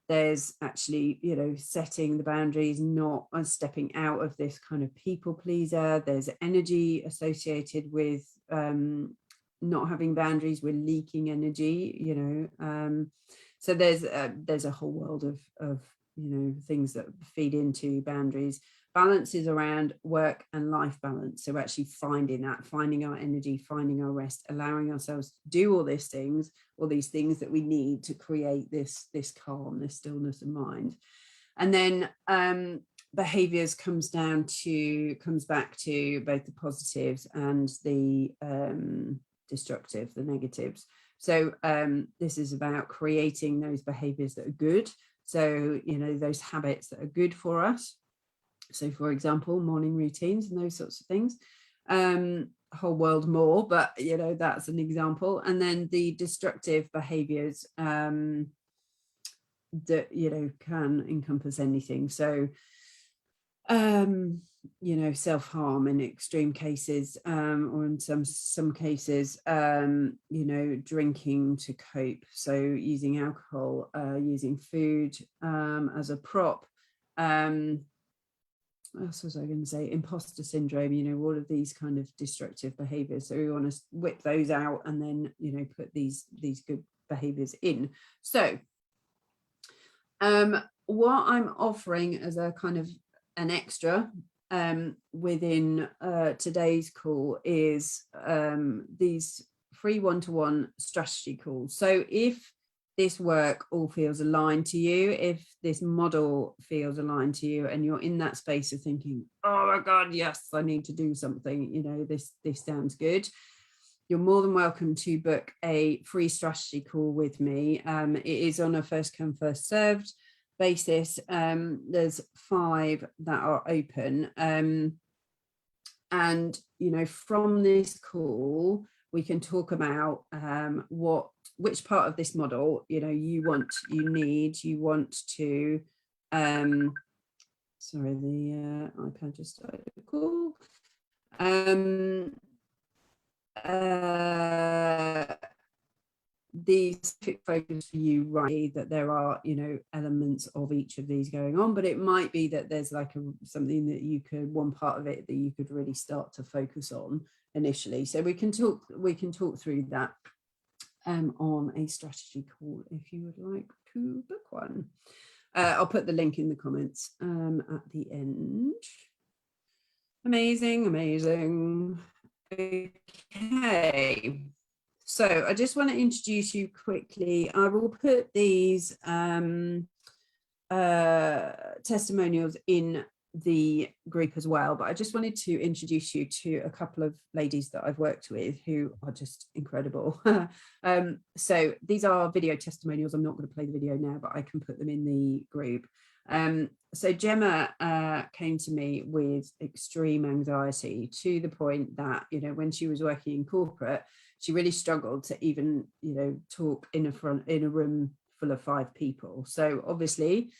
There's actually, setting the boundaries, not stepping out of this kind of people pleaser. There's energy associated with not having boundaries. We're leaking energy, so there's a whole world of things that feed into boundaries. Balance is around work and life balance. So actually finding our energy, finding our rest, allowing ourselves to do all these things that we need to create this calm, this stillness of mind. And then behaviors comes back to both the positives and the destructive, the negatives. So this is about creating those behaviors that are good. So, those habits that are good for us. So, for example, morning routines and those sorts of things. Whole world more, but that's an example. And then the destructive behaviors that can encompass anything. So self-harm in extreme cases, or in some cases, drinking to cope. So using alcohol, using food as a prop. What else was I going to say? Imposter syndrome, all of these kind of destructive behaviors. So we want to whip those out and then, put these good behaviors in. So what I'm offering as a kind of an extra within today's call is these free one-to-one strategy calls. So if this work all feels aligned to you, if this model feels aligned to you, and you're in that space of thinking, oh my God, yes, I need to do something, this sounds good, you're more than welcome to book a free strategy call with me. It is on a first come, first served basis. There's 5 that are open. And, from this call, we can talk about which part of this model, you want to, sorry, the iPad just started to call. The specific focus for you, right, that there are elements of each of these going on, but it might be that there's like something that one part of it that you could really start to focus on initially. So we can talk through that on a strategy call if you would like to book one. I'll put the link in the comments at the end. Amazing. Okay. So I just want to introduce you quickly. I will put these testimonials in the group as well, but I just wanted to introduce you to a couple of ladies that I've worked with who are just incredible. So these are video testimonials. I'm not going to play the video now, but I can put them in the group. So Gemma came to me with extreme anxiety, to the point that, you know, when she was working in corporate, she really struggled to even, you know, talk in a room full of 5 people. So obviously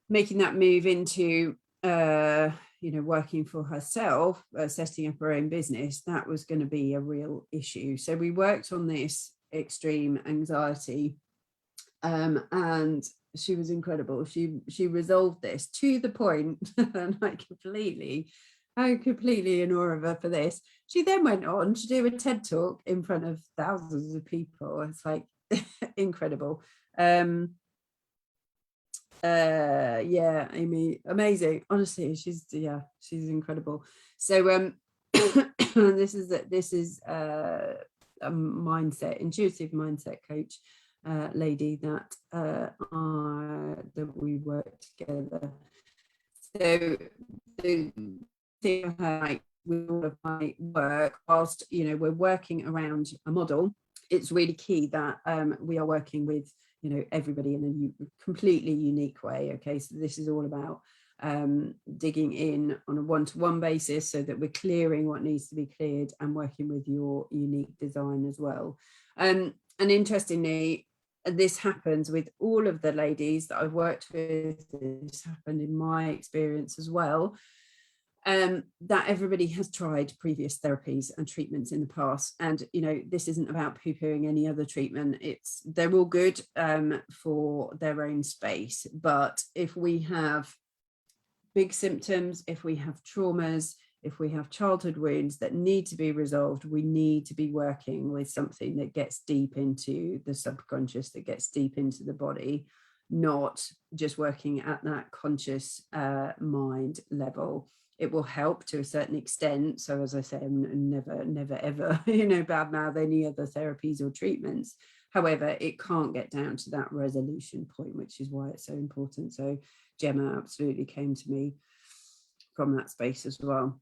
making that move into you know, working for herself, setting up her own business, that was going to be a real issue. So we worked on this extreme anxiety, and she was incredible. She resolved this to the point, and I'm completely in awe of her for this. She then went on to do a TED talk in front of thousands of people. It's like incredible. Yeah, Amy, amazing. Honestly, she's incredible. So this is a intuitive mindset coach lady that we work together. So the thing like with all of my work, whilst, you know, we're working around a model, it's really key that we are working with, you know, everybody in a completely unique way. Okay, so this is all about digging in on a one-to-one basis, so that we're clearing what needs to be cleared and working with your unique design as well. And interestingly, this happens with all of the ladies that I've worked with. This happened in my experience as well. That everybody has tried previous therapies and treatments in the past, and, you know, this isn't about poo-pooing any other treatment. They're all good for their own space, but if we have big symptoms, if we have traumas, if we have childhood wounds that need to be resolved, we need to be working with something that gets deep into the subconscious, that gets deep into the body, not just working at that conscious mind level. It will help to a certain extent. So as I say, I'm never ever, you know, badmouth any other therapies or treatments. However, it can't get down to that resolution point, which is why it's so important. So Gemma absolutely came to me from that space as well.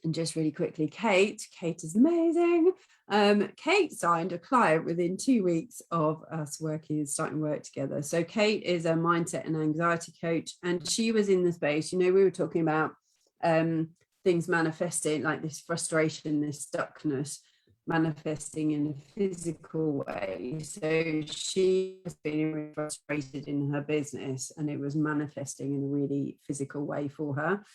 And just really quickly, Kate is amazing. Kate signed a client within 2 weeks of us starting work together. So Kate is a mindset and anxiety coach, and she was in the space, you know, we were talking about things manifesting, like this frustration, this stuckness manifesting in a physical way. So she was being really frustrated in her business, and it was manifesting in a really physical way for her.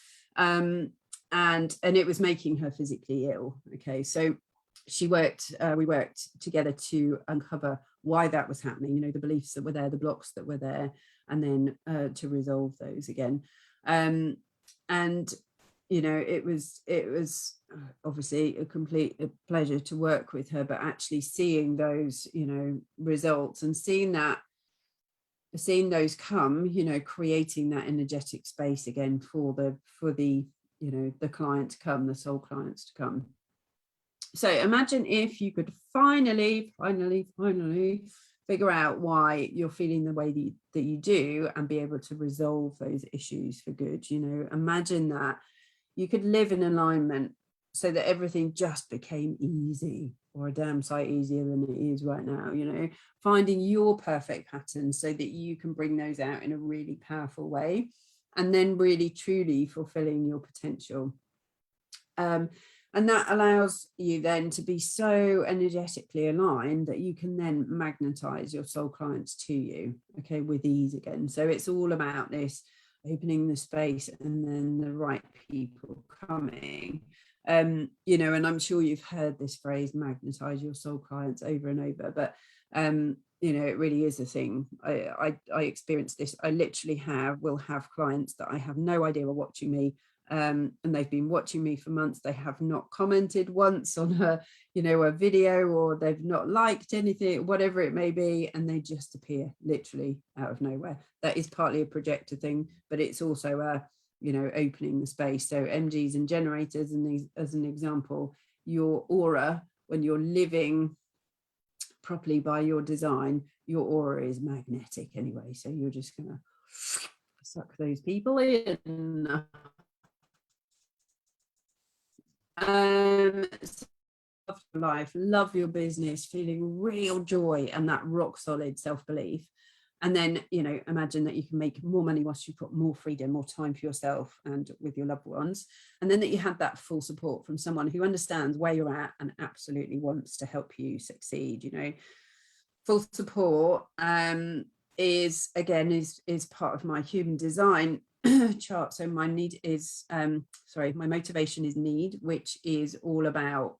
And it was making her physically ill. Okay, so we worked together to uncover why that was happening, you know, the beliefs that were there, the blocks that were there, and then to resolve those again. And you know, it was obviously a complete pleasure to work with her, but actually seeing those, you know, results and seeing those come, you know, creating that energetic space again for the you know, the client to come, the soul clients to come. So imagine if you could finally figure out why you're feeling the way that you do, and be able to resolve those issues for good. You know, imagine that you could live in alignment so that everything just became easy, or a damn sight easier than it is right now. You know, finding your perfect patterns so that you can bring those out in a really powerful way, and then really truly fulfilling your potential. And that allows you then to be so energetically aligned that you can then magnetize your soul clients to you, okay, with ease again. So it's all about this opening the space and then the right people coming. You know, and I'm sure you've heard this phrase, magnetize your soul clients, over and over, but you know, it really is a thing. I experienced this. I literally will have clients that I have no idea are watching me, and they've been watching me for months. They have not commented once on a video, or they've not liked anything, whatever it may be, and they just appear literally out of nowhere. That is partly a projector thing, but it's also opening the space. So MGs and generators, and these, as an example, your aura, when you're living properly by your design, your aura is magnetic anyway. So you're just going to suck those people in. So love your life, love your business, feeling real joy and that rock solid self-belief. And then, you know, imagine that you can make more money whilst you've got more freedom, more time for yourself and with your loved ones. And then that you have that full support from someone who understands where you're at and absolutely wants to help you succeed. You know, full support is part of my human design chart. So my need is, my motivation is need, which is all about,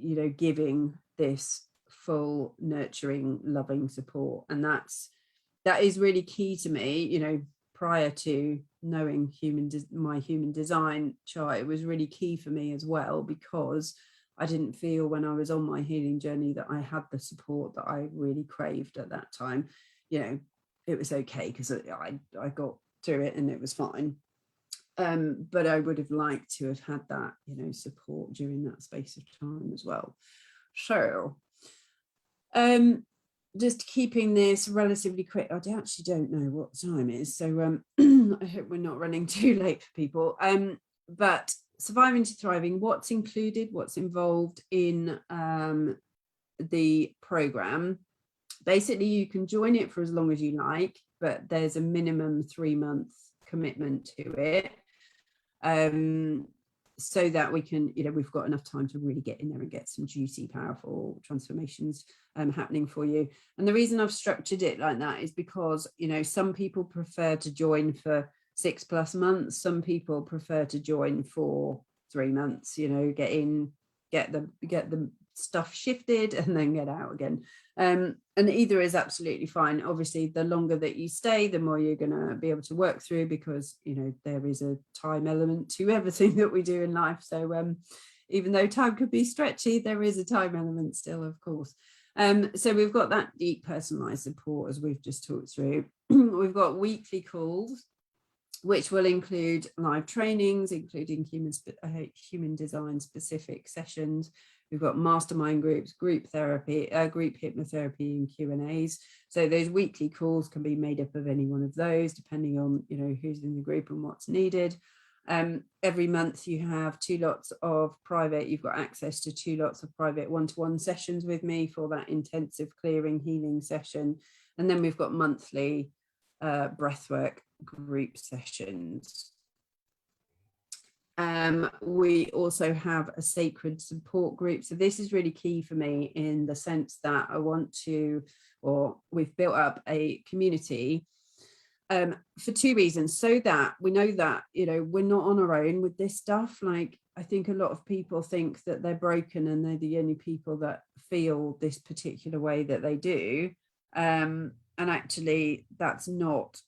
you know, giving this full, nurturing, loving support. And that is really key to me. You know, prior to knowing my human design chart, it was really key for me as well, because I didn't feel when I was on my healing journey that I had the support that I really craved at that time. You know, it was okay because I got through it and it was fine. But I would have liked to have had that, you know, support during that space of time as well. So just keeping this relatively quick. I actually don't know what time it is, so I hope we're not running too late for people. But surviving to thriving, what's included, what's involved in the program. Basically, you can join it for as long as you like, but there's a minimum 3-month commitment to it. So that we can, you know, we've got enough time to really get in there and get some juicy, powerful transformations happening for you. And the reason I've structured it like that is because, you know, some people prefer to join for 6+ months. Some people prefer to join for 3 months, you know, get in, get the stuff shifted and then get out again. And either is absolutely fine. Obviously, the longer that you stay, the more you're going to be able to work through, because, you know, there is a time element to everything that we do in life. So even though time could be stretchy, there is a time element still, of course. So we've got that deep personalized support, as we've just talked through. We've got weekly calls, which will include live trainings, including human design specific sessions. We've got mastermind groups, group therapy, group hypnotherapy, and Q&As. So those weekly calls can be made up of any one of those, depending on, you know, who's in the group and what's needed. Every month you have 2 lots of private, you've got access to 2 lots of private one-to-one sessions with me for that intensive clearing healing session. And then we've got monthly breathwork group sessions. We also have a sacred support group. So this is really key for me in the sense that we've built up a community for 2 reasons. So that we know that, you know, we're not on our own with this stuff. Like, I think a lot of people think that they're broken and they're the only people that feel this particular way that they do. And actually, that's not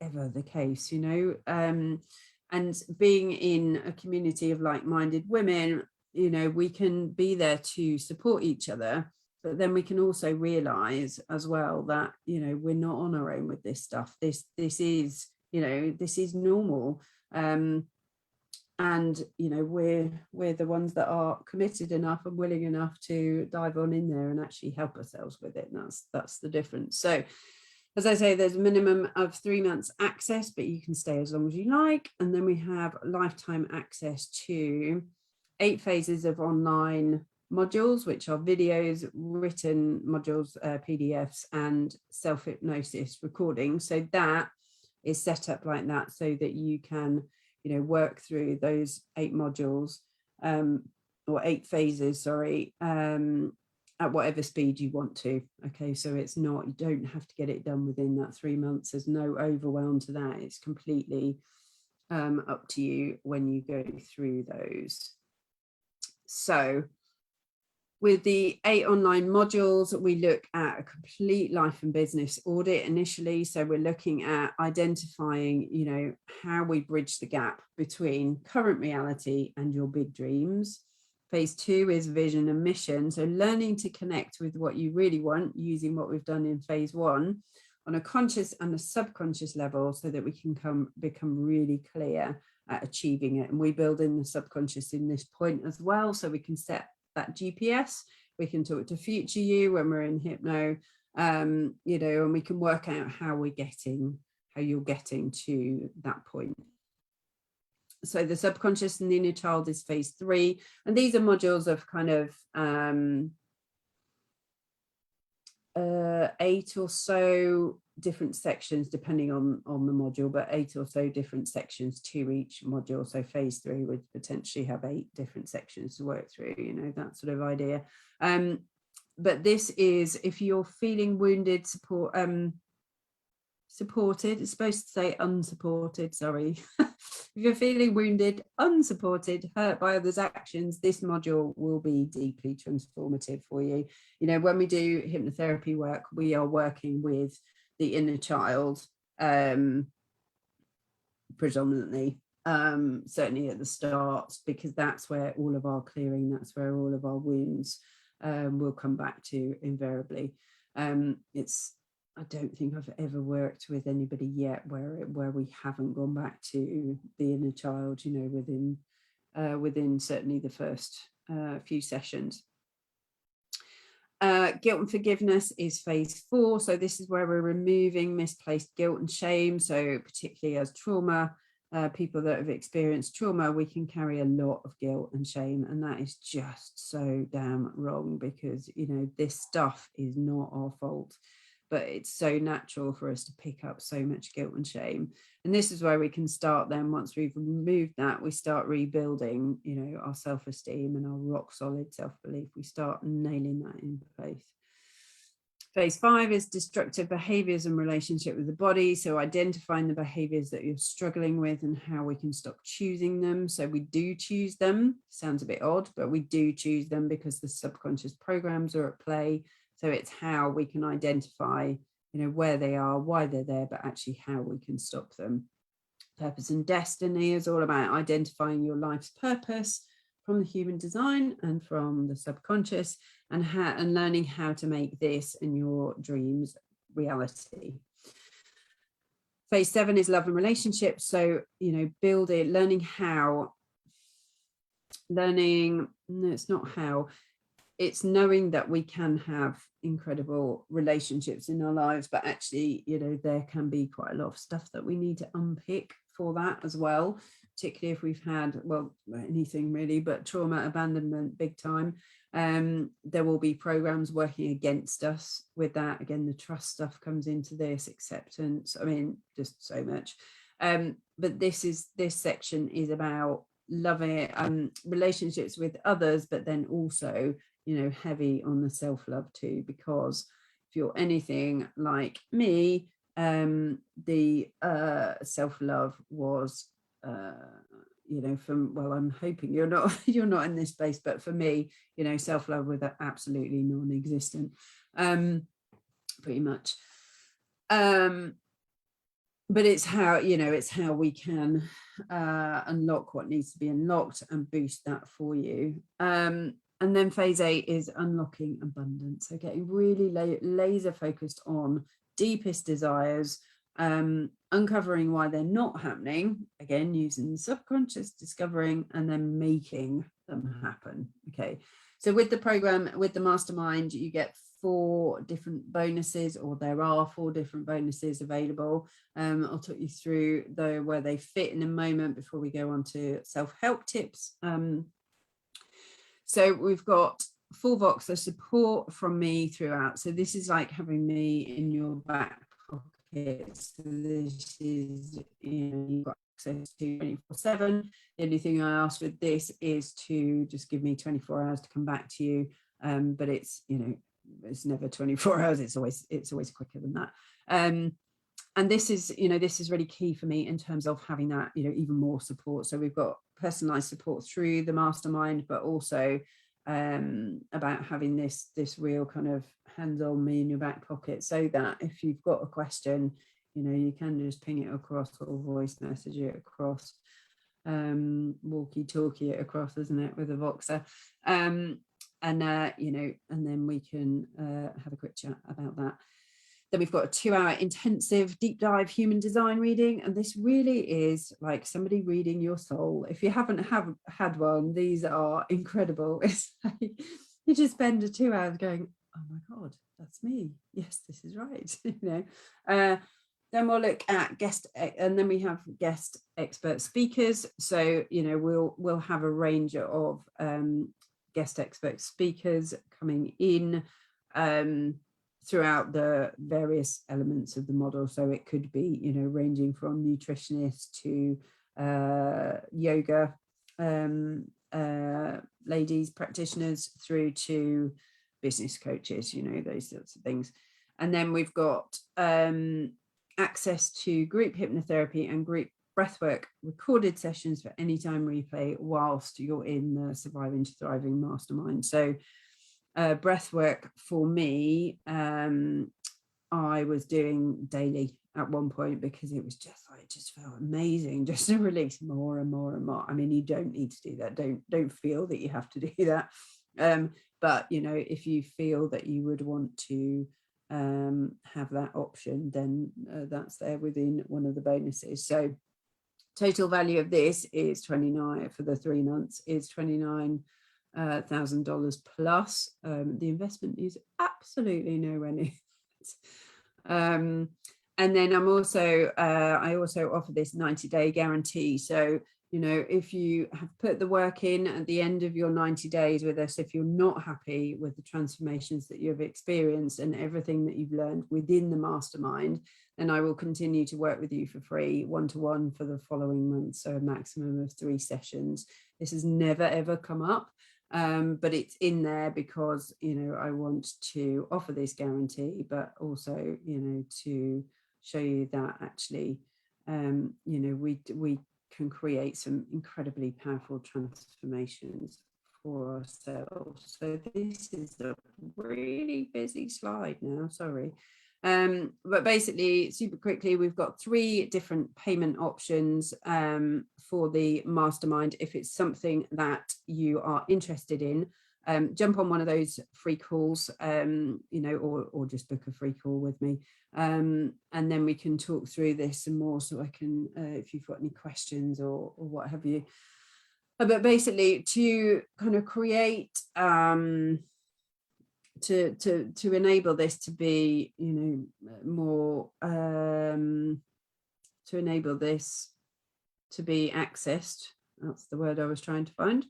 ever the case, you know. And being in a community of like-minded women, you know, we can be there to support each other, but then we can also realize as well that, you know, we're not on our own with this stuff. This is, you know, this is normal. And, you know, we're the ones that are committed enough and willing enough to dive on in there and actually help ourselves with it. And that's the difference. So, as I say, there's a minimum of 3 months access, but you can stay as long as you like. And then we have lifetime access to 8 phases of online modules, which are videos, written modules, PDFs, and self-hypnosis recordings. So that is set up like that so that you can, you know, work through those 8 modules, or 8 phases, sorry, at whatever speed you want to. Okay, so it's not, you don't have to get it done within that 3 months. There's no overwhelm to that. It's completely up to you when you go through those. So with the 8 online modules, we look at a complete life and business audit initially. So we're looking at identifying, you know, how we bridge the gap between current reality and your big dreams. Phase 2 is vision and mission. So learning to connect with what you really want using what we've done in phase 1 on a conscious and a subconscious level, so that we can become really clear at achieving it. And we build in the subconscious in this point as well, so we can set that GPS We can talk to future you when we're in hypno, you know, and we can work out how you're getting to that point. So the subconscious and the inner child is phase 3, and these are modules of kind of 8 or so different sections depending on the module, but 8 or so different sections to each module. So phase 3 would potentially have 8 different sections to work through, you know, that sort of idea. But this is if you're feeling wounded, supported, it's supposed to say unsupported, sorry. If you're feeling wounded, unsupported, hurt by others' actions, this module will be deeply transformative for you. You know, when we do hypnotherapy work, we are working with the inner child predominantly, certainly at the start, because that's where all of our clearing, that's where all of our wounds will come back to invariably. I don't think I've ever worked with anybody yet where we haven't gone back to the inner child, you know, within certainly the first few sessions. Guilt and forgiveness is phase 4. So this is where we're removing misplaced guilt and shame. So particularly as trauma, people that have experienced trauma, we can carry a lot of guilt and shame, and that is just so damn wrong, because, you know, this stuff is not our fault. But it's so natural for us to pick up so much guilt and shame. And this is where we can start then, once we've removed that, we start rebuilding, you know, our self-esteem and our rock solid self-belief. We start nailing that in place. Phase 5 is destructive behaviors and relationship with the body. So identifying the behaviors that you're struggling with and how we can stop choosing them. So we do choose them. Sounds a bit odd, but we do choose them because the subconscious programs are at play. So it's how we can identify, you know, where they are, why they're there, but actually how we can stop them. Purpose and destiny is all about identifying your life's purpose from the human design and from the subconscious, and learning how to make this and your dreams reality. Phase 7 is love and relationships. So, you know, it's knowing that we can have incredible relationships in our lives, but actually, you know, there can be quite a lot of stuff that we need to unpick for that as well, particularly if we've had, well, anything really, but trauma, abandonment, big time. There will be programs working against us with that. Again, the trust stuff comes into this, acceptance, I mean, just so much. But this section is about loving relationships with others, but then also, you know, heavy on the self-love too, because if you're anything like me, the self-love was you know, I'm hoping you're not in this space, but for me, you know, self-love was absolutely non-existent, pretty much. But it's how, you know, it's how we can unlock what needs to be unlocked and boost that for you. And then phase 8 is unlocking abundance. So getting really laser focused on deepest desires, uncovering why they're not happening, again, using the subconscious, discovering, and then making them happen. Okay. So with the program, with the mastermind, you get 4 different bonuses, or there are 4 different bonuses available. I'll talk you through where they fit in a moment before we go on to self-help tips. So we've got full Voxer support from me throughout. So this is like having me in your back pocket. So this is, you know, you've got access to 24/7. The only thing I ask with this is to just give me 24 hours to come back to you. But it's, you know, it's never 24 hours. It's always quicker than that. And this is, you know, this is really key for me in terms of having that, you know, even more support. So we've got personalized support through the mastermind, but also about having this real kind of hands-on me in your back pocket, so that if you've got a question, you know, you can just ping it across or voice message it across, walkie-talkie it across, isn't it, with a Voxer. You know, and then we can have a quick chat about that. Then we've got a 2-hour intensive deep dive human design reading, and this really is like somebody reading your soul. If you haven't had one, these are incredible. It's like you just spend 2 hours going, oh my God, that's me. Yes, this is right. Then we'll look at and then we have guest expert speakers. So, we'll have a range of guest expert speakers coming in throughout the various elements of the model. So it could be, ranging from nutritionists to yoga ladies, practitioners, through to business coaches, those sorts of things. And then we've got access to group hypnotherapy and group breathwork recorded sessions for anytime replay whilst you're in the Surviving to Thriving Mastermind. So breathwork for me, I was doing daily at one point, because it was just like, it just felt amazing just to release more and more and more. I mean, you don't need to do that. Don't feel that you have to do that. But if you feel that you would want to have that option, then that's there within one of the bonuses. So total value of this is 29 for the 3 months, is $29,000 plus. The investment is absolutely nowhere near it. And then I also offer this 90-day guarantee. So, if you have put the work in at the end of your 90 days with us, if you're not happy with the transformations that you've experienced and everything that you've learned within the mastermind, then I will continue to work with you for free, one-to-one, for the following month. So a maximum of 3 sessions. This has never, ever come up. But it's in there because, I want to offer this guarantee, but also, to show you that actually, we can create some incredibly powerful transformations for ourselves. So this is a really busy slide now, sorry. But basically, super quickly, we've got 3 different payment options for the mastermind. If it's something that you are interested in, jump on one of those free calls, or just book a free call with me. And then we can talk through this some more, so I can, if you've got any questions or what have you. But basically, to kind of create, to enable this to be, more, to enable this to be accessed, that's the word I was trying to find,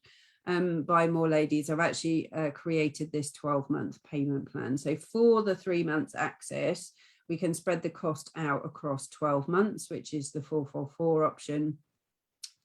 by more ladies, I've actually created this 12-month payment plan. So for the 3 months access, we can spread the cost out across 12 months, which is the 444 option.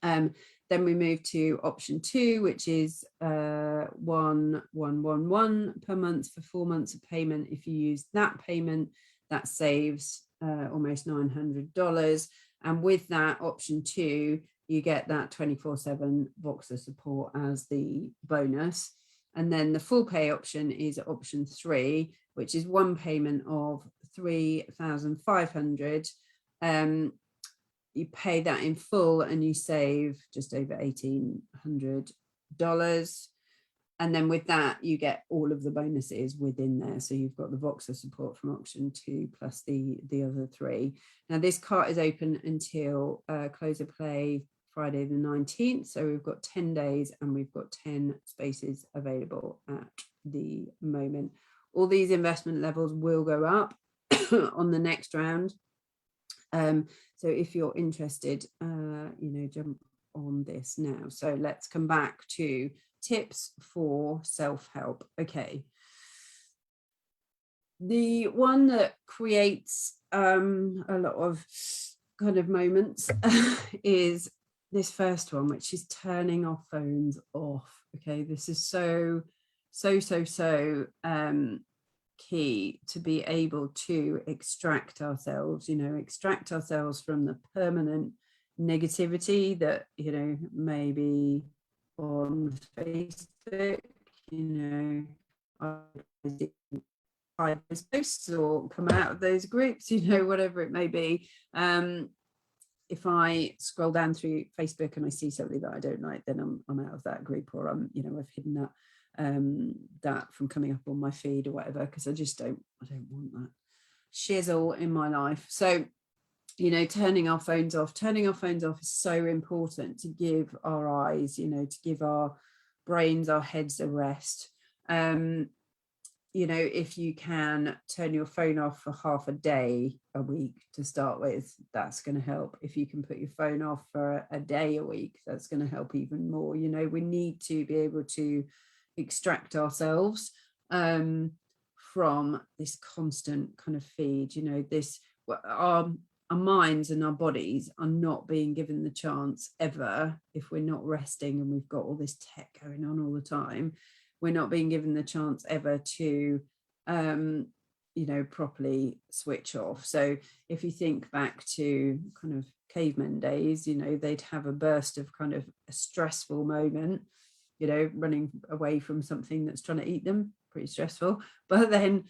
Then we move to option 2, which is 1111 per month for 4 months of payment. If you use that payment, that saves almost $900. And with that option 2, you get that 24/7 Voxer support as the bonus. And then the full pay option is option 3, which is one payment of $3,500. You pay that in full and you save just over $1,800. And then with that, you get all of the bonuses within there. So you've got the Voxer support from option 2 plus the other 3. Now this cart is open until close of play Friday the 19th. So we've got 10 days and we've got 10 spaces available at the moment. All these investment levels will go up on the next round. So if you're interested, jump on this now. So let's come back to tips for self-help. Okay. The one that creates a lot of kind of moments is this first one, which is turning our phones off. Okay, this is so key to be able to extract ourselves from the permanent negativity that, maybe on Facebook, hide those posts or come out of those groups, whatever it may be. If I scroll down through Facebook and I see something that I don't like, then I'm out of that group, or I've hidden that from coming up on my feed or whatever, because I don't want that shizzle in my life. So, turning our phones off is so important to give our eyes, to give our brains, our heads a rest. You know, if you can turn your phone off for half a day a week to start with, that's going to help. If you can put your phone off for a day a week, that's going to help even more. You know, we need to be able to extract ourselves from this constant kind of feed. You know, this our minds and our bodies are not being given the chance ever, if we're not resting and we've got all this tech going on all the time, we're not being given the chance ever to you know, properly switch off. So if you think back to kind of cavemen days, you know, they'd have a burst of kind of a stressful moment, you know, running away from something that's trying to eat them, pretty stressful, but then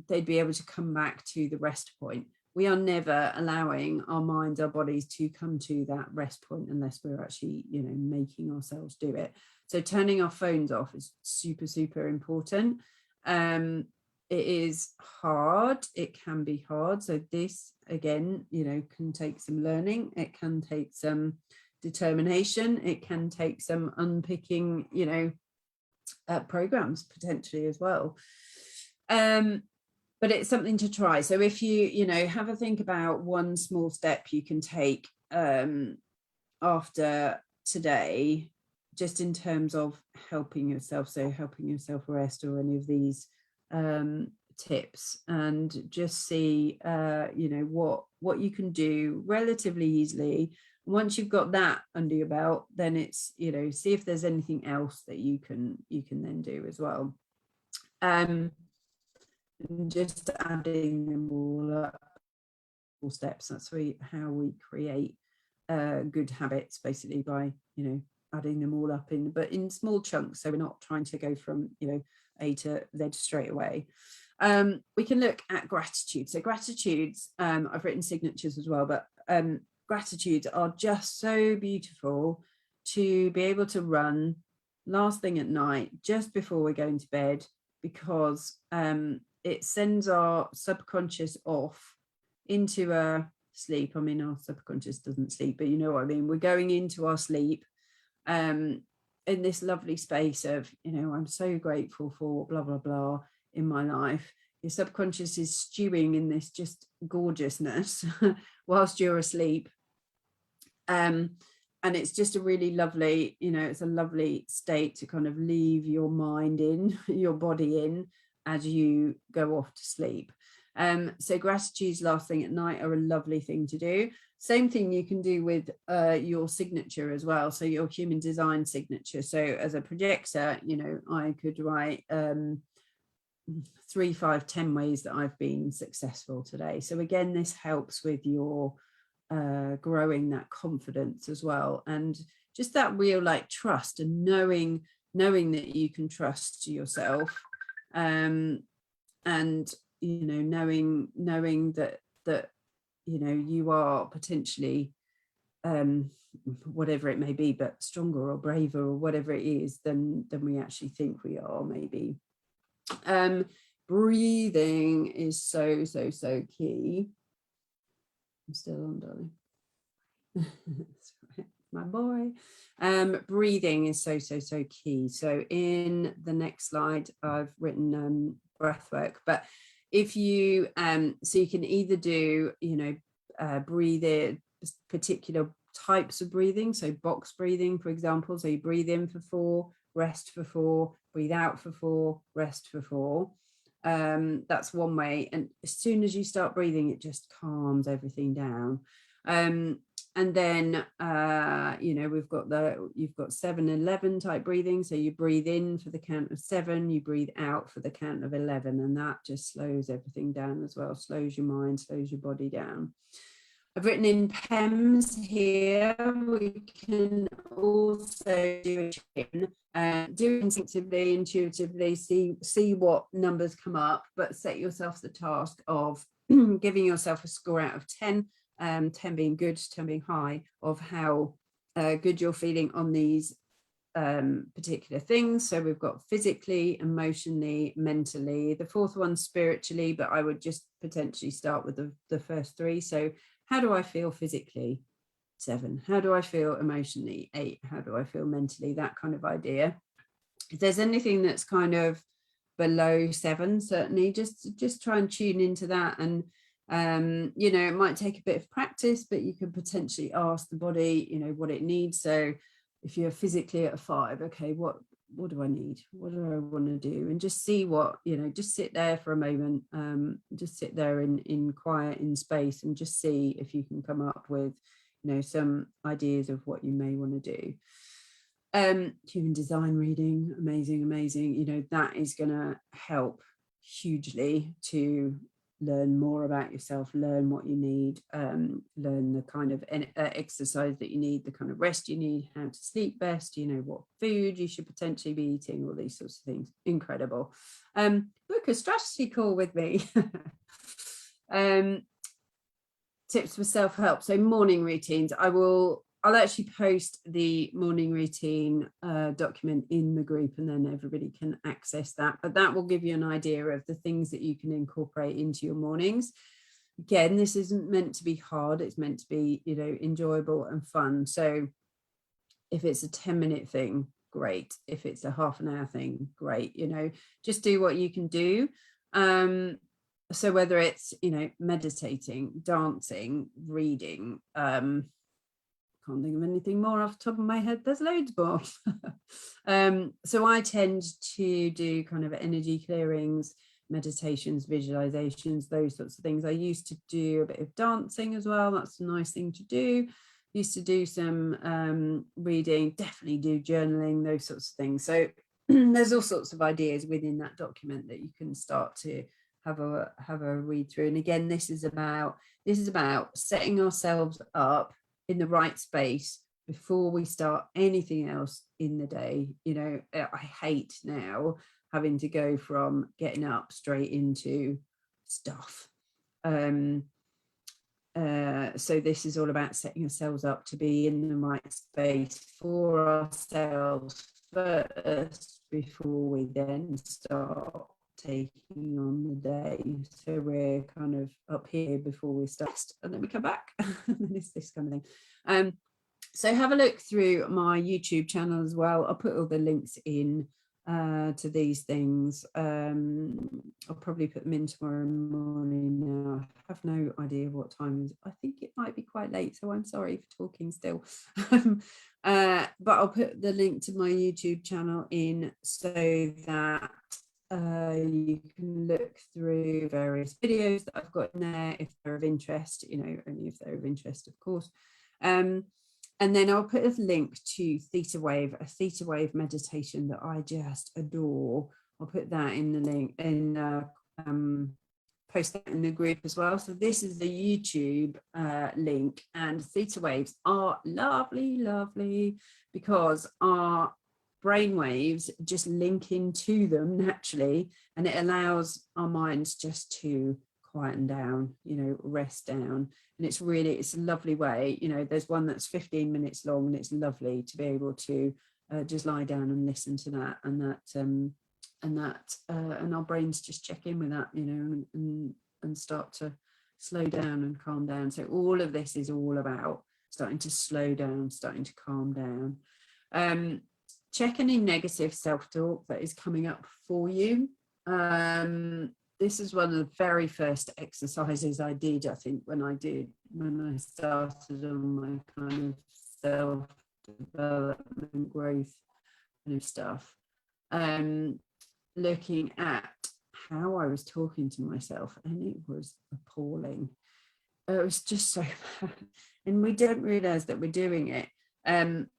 they'd be able to come back to the rest point. We are never allowing our minds, our bodies to come to that rest point unless we're actually, you know, making ourselves do it. So turning our phones off is super, super important. It is hard. It can be hard. So this, again, you know, can take some learning. It can take some determination. It can take some unpicking, you know, programs potentially as well. But it's something to try. So if you know, have a think about one small step you can take after today, just in terms of helping yourself. So helping yourself rest, or any of these tips, and just see you know, what you can do relatively easily. Once you've got that under your belt, then it's, you know, see if there's anything else that you can then do as well. Just adding them all up, all steps. That's how we create good habits, basically, by, you know, adding them all up but in small chunks, so we're not trying to go from, you know, A to Z straight away. We can look at gratitude. So gratitudes, I've written signatures as well, but gratitudes are just so beautiful to be able to run last thing at night, just before we're going to bed, because it sends our subconscious off into a sleep. I mean, our subconscious doesn't sleep, but you know what I mean. We're going into our sleep in this lovely space of, you know, I'm so grateful for blah, blah, blah in my life. Your subconscious is stewing in this just gorgeousness whilst you're asleep. And it's just a really lovely, you know, it's a lovely state to kind of leave your mind in, your body in, as you go off to sleep. So gratitudes last thing at night are a lovely thing to do. Same thing you can do with your signature as well. So your human design signature. So as a projector, you know, I could write 3, 5, 10 ways that I've been successful today. So again, this helps with your growing that confidence as well, and just that real like trust, and knowing that you can trust yourself, and you know, knowing that you know, you are potentially whatever it may be, but stronger or braver or whatever it is than we actually think we are, maybe. Breathing is so key. I'm still on, darling. My boy. Breathing is so key. So in the next slide, I've written breathwork, but if you so you can either do, you know, breathe in particular types of breathing, so box breathing, for example. So you breathe in for 4, rest for 4, breathe out for 4, rest for 4. That's one way, and as soon as you start breathing, it just calms everything down. And then you know, you've got 7-11 type breathing. So you breathe in for the count of 7, you breathe out for the count of 11, and that just slows everything down as well, slows your mind, slows your body down. I've written in PEMS here. We can also do a chin, do instinctively, intuitively, see what numbers come up, but set yourself the task of giving yourself a score out of 10, 10 being good, 10 being high, of how good you're feeling on these particular things. So we've got physically, emotionally, mentally. The fourth one spiritually, but I would just potentially start with the first 3. So how do I feel physically? 7. How do I feel emotionally? 8. How do I feel mentally? That kind of idea. If there's anything that's kind of below 7, certainly just try and tune into that. And you know, it might take a bit of practice, but you can potentially ask the body, you know, what it needs. So if you're physically at a 5, okay, what do I need? What do I want to do? And just see what, you know, just sit there for a moment, just sit there in quiet, in space, and just see if you can come up with, you know, some ideas of what you may want to do. Human design reading, amazing, you know, that is going to help hugely to learn more about yourself, learn what you need, learn the kind of exercise that you need, the kind of rest you need, how to sleep best, you know, what food you should potentially be eating, all these sorts of things. Incredible. Book a strategy call with me. Tips for self-help. So morning routines. I'll actually post the morning routine document in the group, and then everybody can access that. But that will give you an idea of the things that you can incorporate into your mornings. Again, this isn't meant to be hard. It's meant to be, you know, enjoyable and fun. So if it's a 10-minute thing, great. If it's a half an hour thing, great. You know, just do what you can do. So whether it's, you know, meditating, dancing, reading, can't think of anything more off the top of my head. There's loads more. So I tend to do kind of energy clearings, meditations, visualizations, those sorts of things. I used to do a bit of dancing as well. That's a nice thing to do. Used to do some reading, definitely do journaling, those sorts of things. So there's all sorts of ideas within that document that you can start to have a read through. And again, this is about setting ourselves up in the right space before we start anything else in the day. You know, I hate now having to go from getting up straight into stuff. So this is all about setting ourselves up to be in the right space for ourselves first before we then start taking on the day. So we're kind of up here before we start, and then we come back. And it's this kind of thing. So have a look through my YouTube channel as well. I'll put all the links in to these things. I'll probably put them in tomorrow morning now. I have no idea what time it is. I think it might be quite late, so I'm sorry for talking still. But I'll put the link to my YouTube channel in so that you can look through various videos that I've got in there if they're of interest, you know, only if they're of interest, of course. And then I'll put a link to Theta Wave, a Theta Wave meditation that I just adore. I'll put that in the link and post that in the group as well. So this is the YouTube link, and Theta Waves are lovely, lovely, because our brain waves just link into them naturally, and it allows our minds just to quieten down, you know, rest down. And it's a lovely way, you know. There's one that's 15 minutes long, and it's lovely to be able to just lie down and listen to that, and our brains just check in with that, you know, and start to slow down and calm down. So all of this is all about starting to slow down, starting to calm down. Check any negative self-talk that is coming up for you. This is one of the very first exercises I did, I think, when I started on my kind of self-development, growth kind of stuff. Looking at how I was talking to myself, and it was appalling. It was just so bad. And we don't realize that we're doing it. And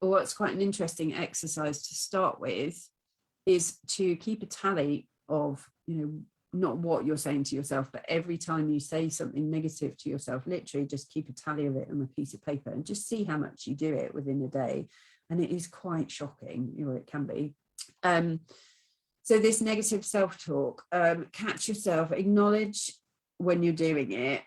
what's quite an interesting exercise to start with is to keep a tally of, you know, not what you're saying to yourself, but every time you say something negative to yourself, literally just keep a tally of it on a piece of paper and just see how much you do it within a day. And it is quite shocking, you know, it can be. So this negative self-talk, catch yourself, acknowledge when you're doing it,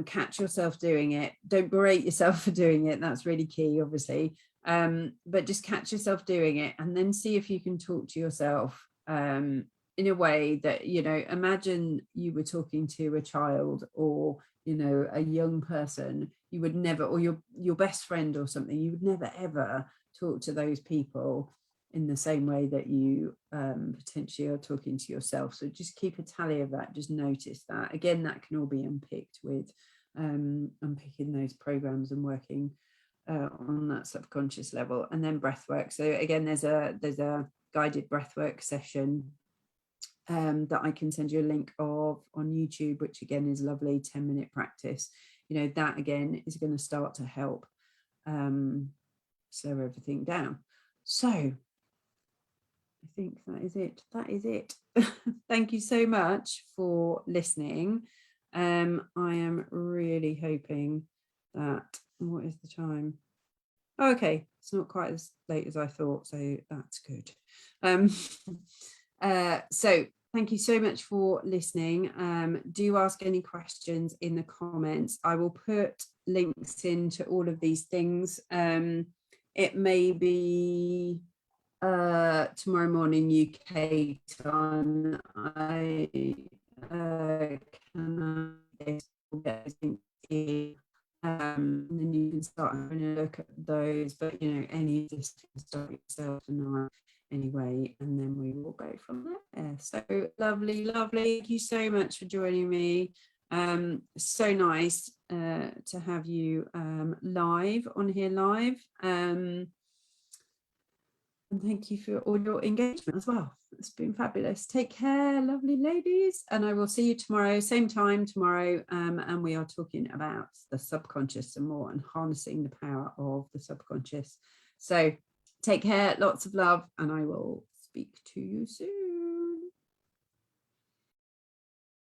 catch yourself doing it. Don't berate yourself for doing it. That's really key, obviously. But just catch yourself doing it, and then see if you can talk to yourself in a way that, you know, imagine you were talking to a child, or, you know, a young person. You would never, or your best friend or something, you would never ever talk to those people in the same way that you potentially are talking to yourself. So just keep a tally of that, just notice that. Again, that can all be unpicked with unpicking those programs and working on that subconscious level. And then breathwork. So again, there's a guided breathwork session that I can send you a link of on YouTube, which again is lovely, 10-minute practice. You know, that again is going to start to help slow everything down. So I think that is it. That is it. Thank you so much for listening. I am really hoping that, what is the time? Oh, okay, it's not quite as late as I thought, so that's good. So thank you so much for listening. Do ask any questions in the comments. I will put links into all of these things. It may be tomorrow morning UK time. I can and then you can start having a look at those, but you know, any of this can start yourself tonight anyway, and then we will go from there. So lovely. Thank you so much for joining me. So nice to have you live on here live. And thank you for all your engagement as well. It's been fabulous. Take care, lovely ladies. And I will see you tomorrow, same time tomorrow. And we are talking about the subconscious some more and harnessing the power of the subconscious. So take care, lots of love, and I will speak to you soon.